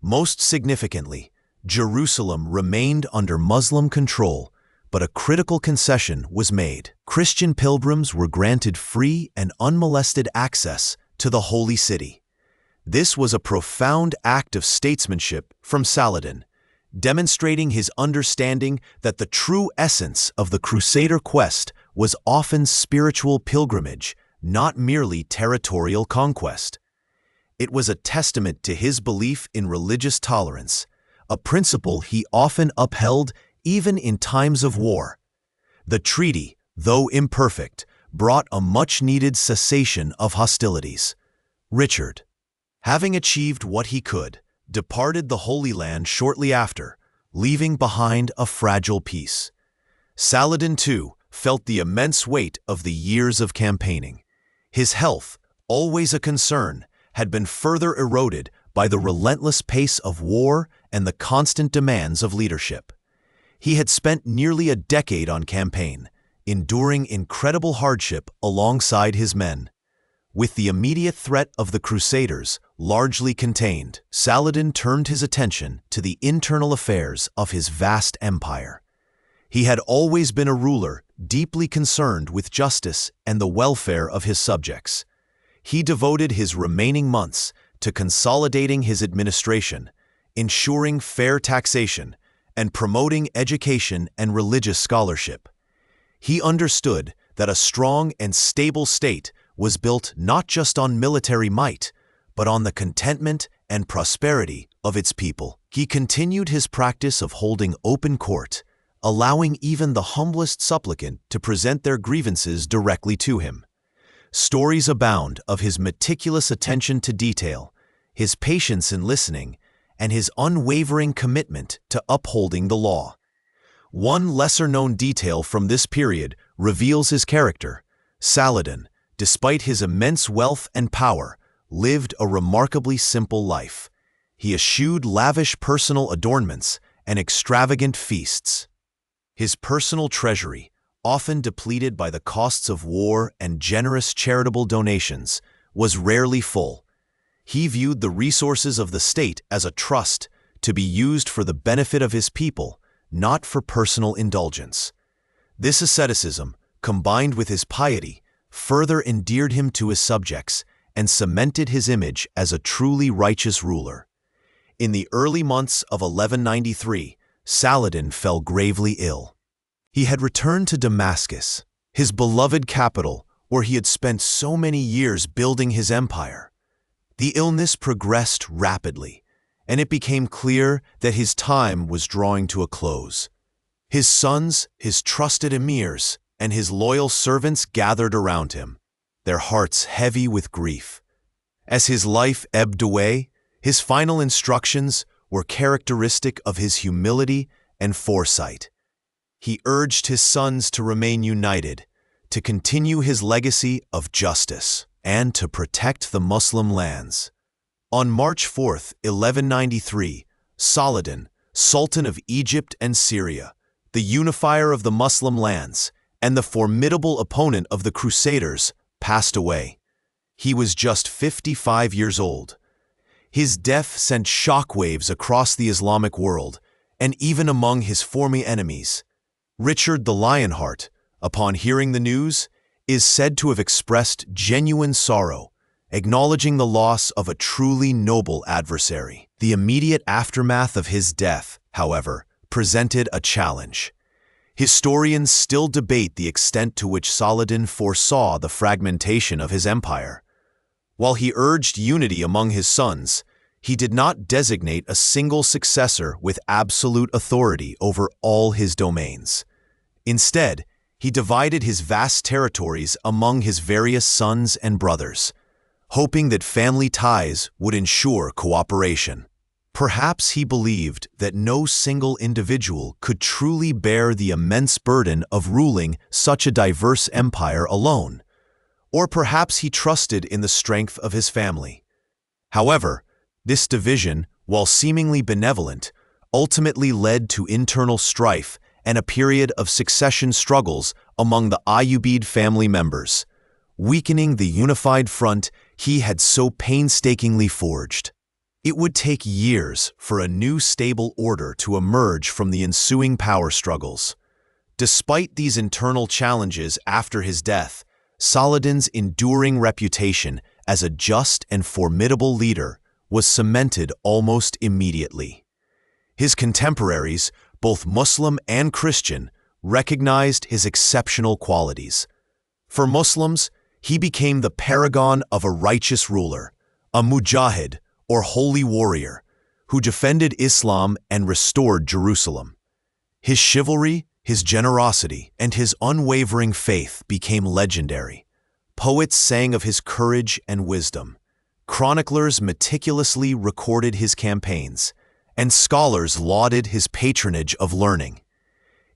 Most significantly, Jerusalem remained under Muslim control, but a critical concession was made. Christian pilgrims were granted free and unmolested access to the Holy City. This was a profound act of statesmanship from Saladin, demonstrating his understanding that the true essence of the Crusader quest was often spiritual pilgrimage, not merely territorial conquest. It was a testament to his belief in religious tolerance, a principle he often upheld even in times of war. The treaty, though imperfect, brought a much-needed cessation of hostilities. Richard, having achieved what he could, departed the Holy Land shortly after, leaving behind a fragile peace. Saladin, too, felt the immense weight of the years of campaigning. His health, always a concern, had been further eroded by the relentless pace of war and the constant demands of leadership. He had spent nearly a decade on campaign, enduring incredible hardship alongside his men. With the immediate threat of the Crusaders largely contained, Saladin turned his attention to the internal affairs of his vast empire. He had always been a ruler deeply concerned with justice and the welfare of his subjects. He devoted his remaining months to consolidating his administration, ensuring fair taxation, and promoting education and religious scholarship. He understood that a strong and stable state was built not just on military might, but on the contentment and prosperity of its people. He continued his practice of holding open court, allowing even the humblest supplicant to present their grievances directly to him. Stories abound of his meticulous attention to detail, his patience in listening, and his unwavering commitment to upholding the law. One lesser-known detail from this period reveals his character. Saladin, despite his immense wealth and power, lived a remarkably simple life. He eschewed lavish personal adornments and extravagant feasts. His personal treasury, often depleted by the costs of war and generous charitable donations, was rarely full. He viewed the resources of the state as a trust to be used for the benefit of his people, not for personal indulgence. This asceticism, combined with his piety, further endeared him to his subjects and cemented his image as a truly righteous ruler. In the early months of 1193, Saladin fell gravely ill. He had returned to Damascus, his beloved capital, where he had spent so many years building his empire. The illness progressed rapidly, and it became clear that his time was drawing to a close. His sons, his trusted emirs, and his loyal servants gathered around him, their hearts heavy with grief. As his life ebbed away, his final instructions were characteristic of his humility and foresight. He urged his sons to remain united, to continue his legacy of justice, and to protect the Muslim lands. On March 4, 1193, Saladin, Sultan of Egypt and Syria, the unifier of the Muslim lands, and the formidable opponent of the Crusaders, passed away. He was just 55 years old. His death sent shockwaves across the Islamic world, and even among his former enemies. Richard the Lionheart, upon hearing the news, is said to have expressed genuine sorrow, acknowledging the loss of a truly noble adversary. The immediate aftermath of his death, however, presented a challenge. Historians still debate the extent to which Saladin foresaw the fragmentation of his empire. While he urged unity among his sons, he did not designate a single successor with absolute authority over all his domains. Instead, he divided his vast territories among his various sons and brothers, hoping that family ties would ensure cooperation. Perhaps he believed that no single individual could truly bear the immense burden of ruling such a diverse empire alone, or perhaps he trusted in the strength of his family. However, this division, while seemingly benevolent, ultimately led to internal strife and a period of succession struggles among the Ayyubid family members, weakening the unified front he had so painstakingly forged. It would take years for a new stable order to emerge from the ensuing power struggles. Despite these internal challenges after his death, Saladin's enduring reputation as a just and formidable leader was cemented almost immediately. His contemporaries, both Muslim and Christian, recognized his exceptional qualities. For Muslims, he became the paragon of a righteous ruler, a mujahid, or holy warrior, who defended Islam and restored Jerusalem. His chivalry, his generosity, and his unwavering faith became legendary. Poets sang of his courage and wisdom. Chroniclers meticulously recorded his campaigns, and scholars lauded his patronage of learning.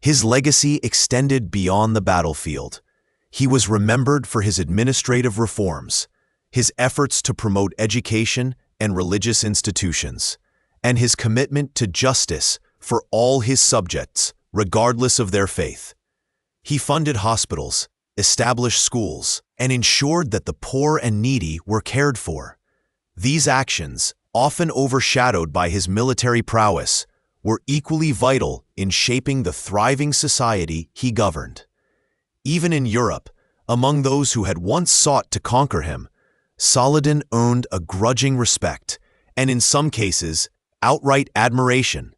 His legacy extended beyond the battlefield. He was remembered for his administrative reforms, his efforts to promote education and religious institutions, and his commitment to justice for all his subjects, regardless of their faith. He funded hospitals, established schools, and ensured that the poor and needy were cared for. These actions, often overshadowed by his military prowess, were equally vital in shaping the thriving society he governed. Even in Europe, among those who had once sought to conquer him, Saladin earned a grudging respect, and in some cases, outright admiration.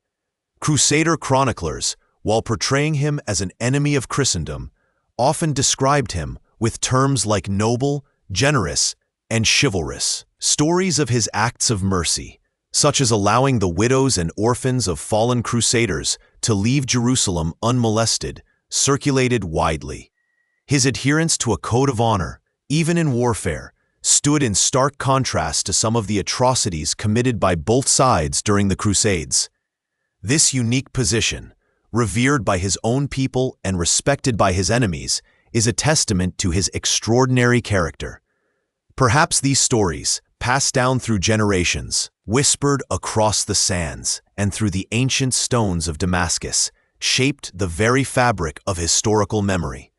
Crusader chroniclers, while portraying him as an enemy of Christendom, often described him with terms like noble, generous, and chivalrous. Stories of his acts of mercy, such as allowing the widows and orphans of fallen crusaders to leave Jerusalem unmolested, circulated widely. His adherence to a code of honor, even in warfare, stood in stark contrast to some of the atrocities committed by both sides during the Crusades. This unique position, revered by his own people and respected by his enemies, is a testament to his extraordinary character. Perhaps these stories, passed down through generations, whispered across the sands and through the ancient stones of Damascus, shaped the very fabric of historical memory.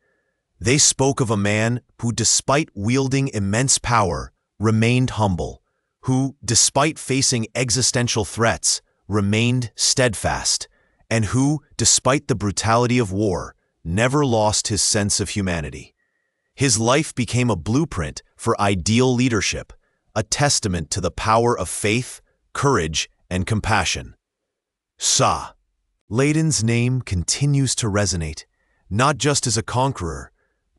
They spoke of a man who, despite wielding immense power, remained humble, who, despite facing existential threats, remained steadfast, and who, despite the brutality of war, never lost his sense of humanity. His life became a blueprint for ideal leadership, a testament to the power of faith, courage, and compassion. Saladin's name continues to resonate, not just as a conqueror,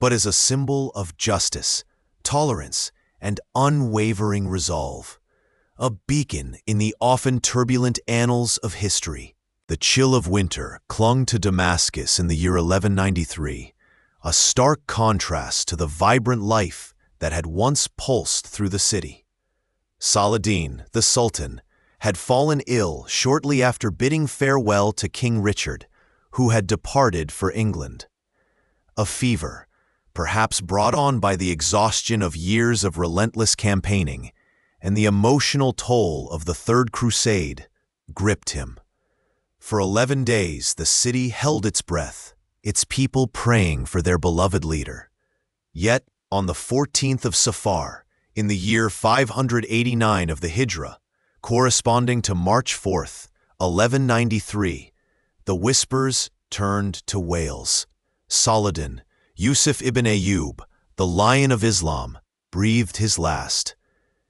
but as a symbol of justice, tolerance, and unwavering resolve. A beacon in the often turbulent annals of history. The chill of winter clung to Damascus in the year 1193, a stark contrast to the vibrant life that had once pulsed through the city. Saladin, the Sultan, had fallen ill shortly after bidding farewell to King Richard, who had departed for England. A fever, perhaps brought on by the exhaustion of years of relentless campaigning and the emotional toll of the Third Crusade, gripped him. For 11 days, the city held its breath, its people praying for their beloved leader. Yet, on the 14th of Safar, in the year 589 of the Hijra, corresponding to March 4th, 1193, the whispers turned to wails. Saladin, Yusuf ibn Ayyub, the Lion of Islam, breathed his last.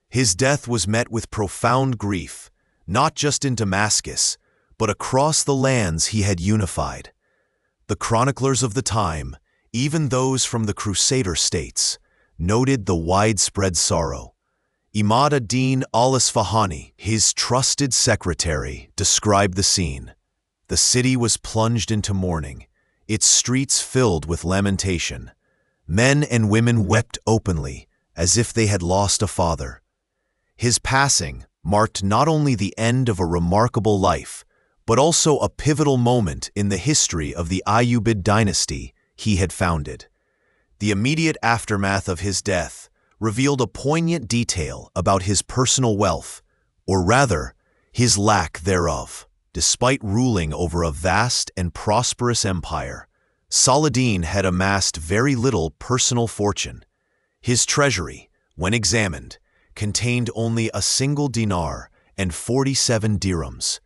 His death was met with profound grief, not just in Damascus, but across the lands he had unified. The chroniclers of the time, even those from the Crusader states, noted the widespread sorrow. Imad ad-Din al-Isfahani, his trusted secretary, described the scene. The city was plunged into mourning, its streets filled with lamentation. Men and women wept openly, as if they had lost a father. His passing marked not only the end of a remarkable life, but also a pivotal moment in the history of the Ayyubid dynasty he had founded. The immediate aftermath of his death revealed a poignant detail about his personal wealth, or rather, his lack thereof. Despite ruling over a vast and prosperous empire, Saladin had amassed very little personal fortune. His treasury, when examined, contained only a single dinar and 47 dirhams.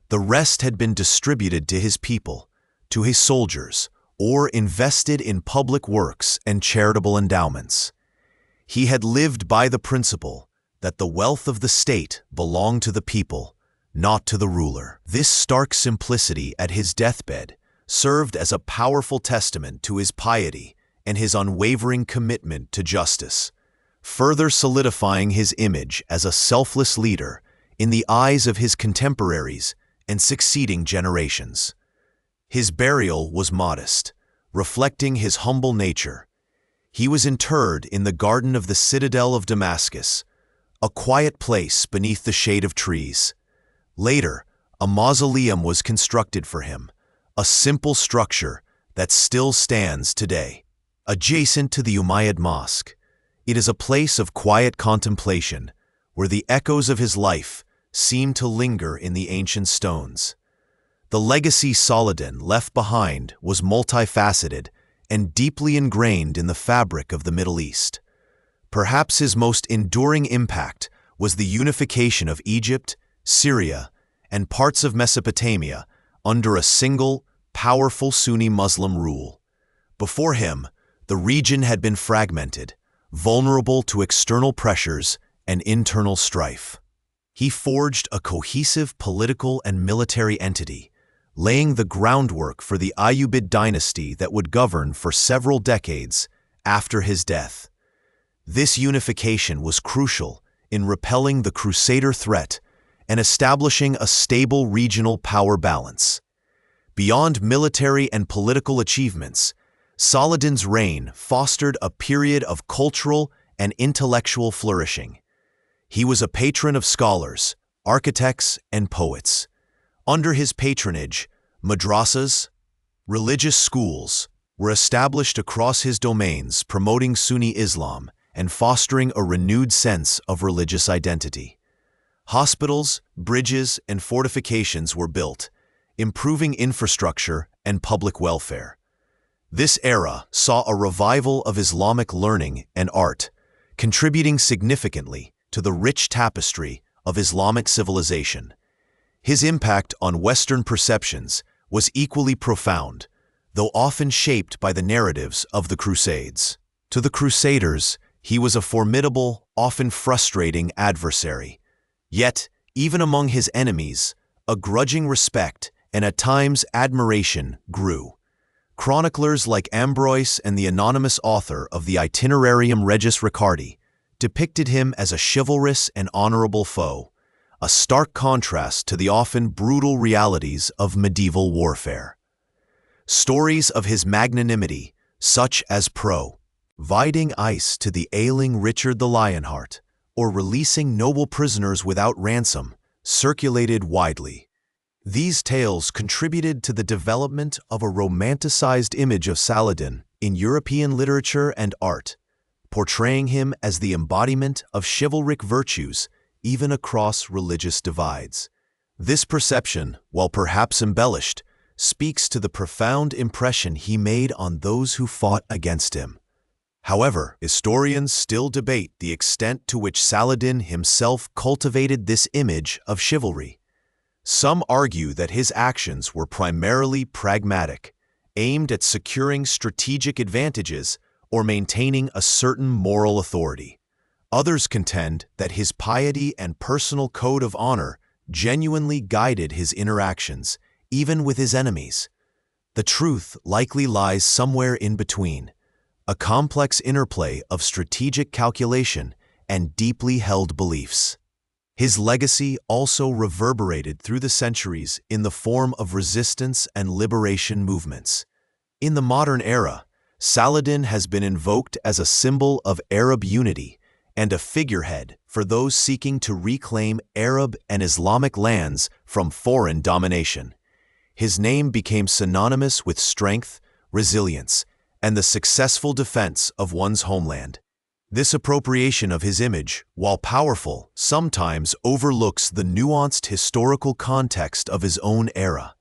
The rest had been distributed to his people, to his soldiers, or invested in public works and charitable endowments. He had lived by the principle that the wealth of the state belonged to the people, not to the ruler. This stark simplicity at his deathbed served as a powerful testament to his piety and his unwavering commitment to justice, further solidifying his image as a selfless leader in the eyes of his contemporaries and succeeding generations. His burial was modest, reflecting his humble nature. He was interred in the garden of the citadel of Damascus, a quiet place beneath the shade of trees. Later, a mausoleum was constructed for him, a simple structure that still stands today. Adjacent to the Umayyad Mosque, it is a place of quiet contemplation where the echoes of his life seem to linger in the ancient stones. The legacy Saladin left behind was multifaceted and deeply ingrained in the fabric of the Middle East. Perhaps his most enduring impact was the unification of Egypt, Syria, and parts of Mesopotamia under a single, powerful Sunni Muslim rule. Before him, the region had been fragmented, vulnerable to external pressures and internal strife. He forged a cohesive political and military entity, laying the groundwork for the Ayyubid dynasty that would govern for several decades after his death. This unification was crucial in repelling the Crusader threat and establishing a stable regional power balance. Beyond military and political achievements, Saladin's reign fostered a period of cultural and intellectual flourishing. He was a patron of scholars, architects, and poets. Under his patronage, madrasas, religious schools, were established across his domains, promoting Sunni Islam and fostering a renewed sense of religious identity. Hospitals, bridges, and fortifications were built, improving infrastructure and public welfare. This era saw a revival of Islamic learning and art, contributing significantly to the rich tapestry of Islamic civilization. His impact on Western perceptions was equally profound, though often shaped by the narratives of the Crusades. To the Crusaders, he was a formidable, often frustrating adversary. Yet, even among his enemies, a grudging respect and at times admiration grew. Chroniclers like Ambroise and the anonymous author of the Itinerarium Regis Ricardi depicted him as a chivalrous and honorable foe, a stark contrast to the often brutal realities of medieval warfare. Stories of his magnanimity, such as providing ice to the ailing Richard the Lionheart, or releasing noble prisoners without ransom, circulated widely. These tales contributed to the development of a romanticized image of Saladin in European literature and art, portraying him as the embodiment of chivalric virtues even across religious divides. This perception, while perhaps embellished, speaks to the profound impression he made on those who fought against him. However, historians still debate the extent to which Saladin himself cultivated this image of chivalry. Some argue that his actions were primarily pragmatic, aimed at securing strategic advantages or maintaining a certain moral authority. Others contend that his piety and personal code of honor genuinely guided his interactions, even with his enemies. The truth likely lies somewhere in between, a complex interplay of strategic calculation and deeply held beliefs. His legacy also reverberated through the centuries in the form of resistance and liberation movements. In the modern era, Saladin has been invoked as a symbol of Arab unity and a figurehead for those seeking to reclaim Arab and Islamic lands from foreign domination. His name became synonymous with strength, resilience, and the successful defense of one's homeland. This appropriation of his image, while powerful, sometimes overlooks the nuanced historical context of his own era.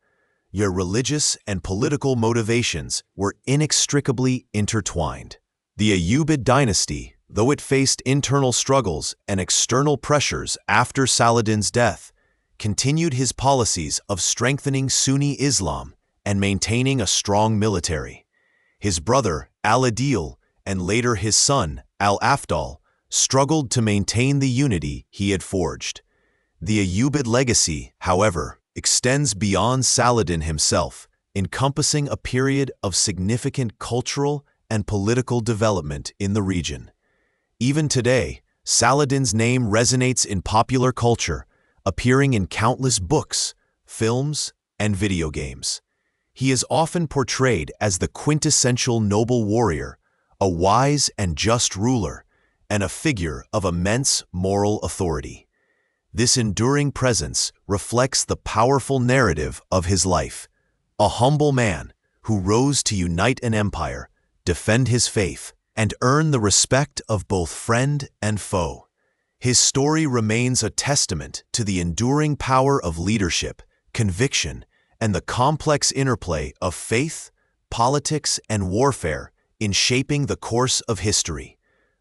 Your religious and political motivations were inextricably intertwined. The Ayyubid dynasty, Though it faced internal struggles and external pressures after Saladin's death, continued his policies of strengthening Sunni Islam and maintaining a strong military. His brother, al-Adil, and later his son, al-Afdal, struggled to maintain the unity he had forged. The Ayyubid legacy, however, extends beyond Saladin himself, encompassing a period of significant cultural and political development in the region. Even today, Saladin's name resonates in popular culture, appearing in countless books, films, and video games. He is often portrayed as the quintessential noble warrior, a wise and just ruler, and a figure of immense moral authority. This enduring presence reflects the powerful narrative of his life, a humble man who rose to unite an empire, defend his faith, and earn the respect of both friend and foe. His story remains a testament to the enduring power of leadership, conviction, and the complex interplay of faith, politics, and warfare in shaping the course of history.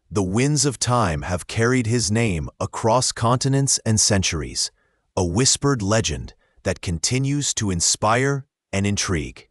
The winds of time have carried his name across continents and centuries, a whispered legend that continues to inspire and intrigue.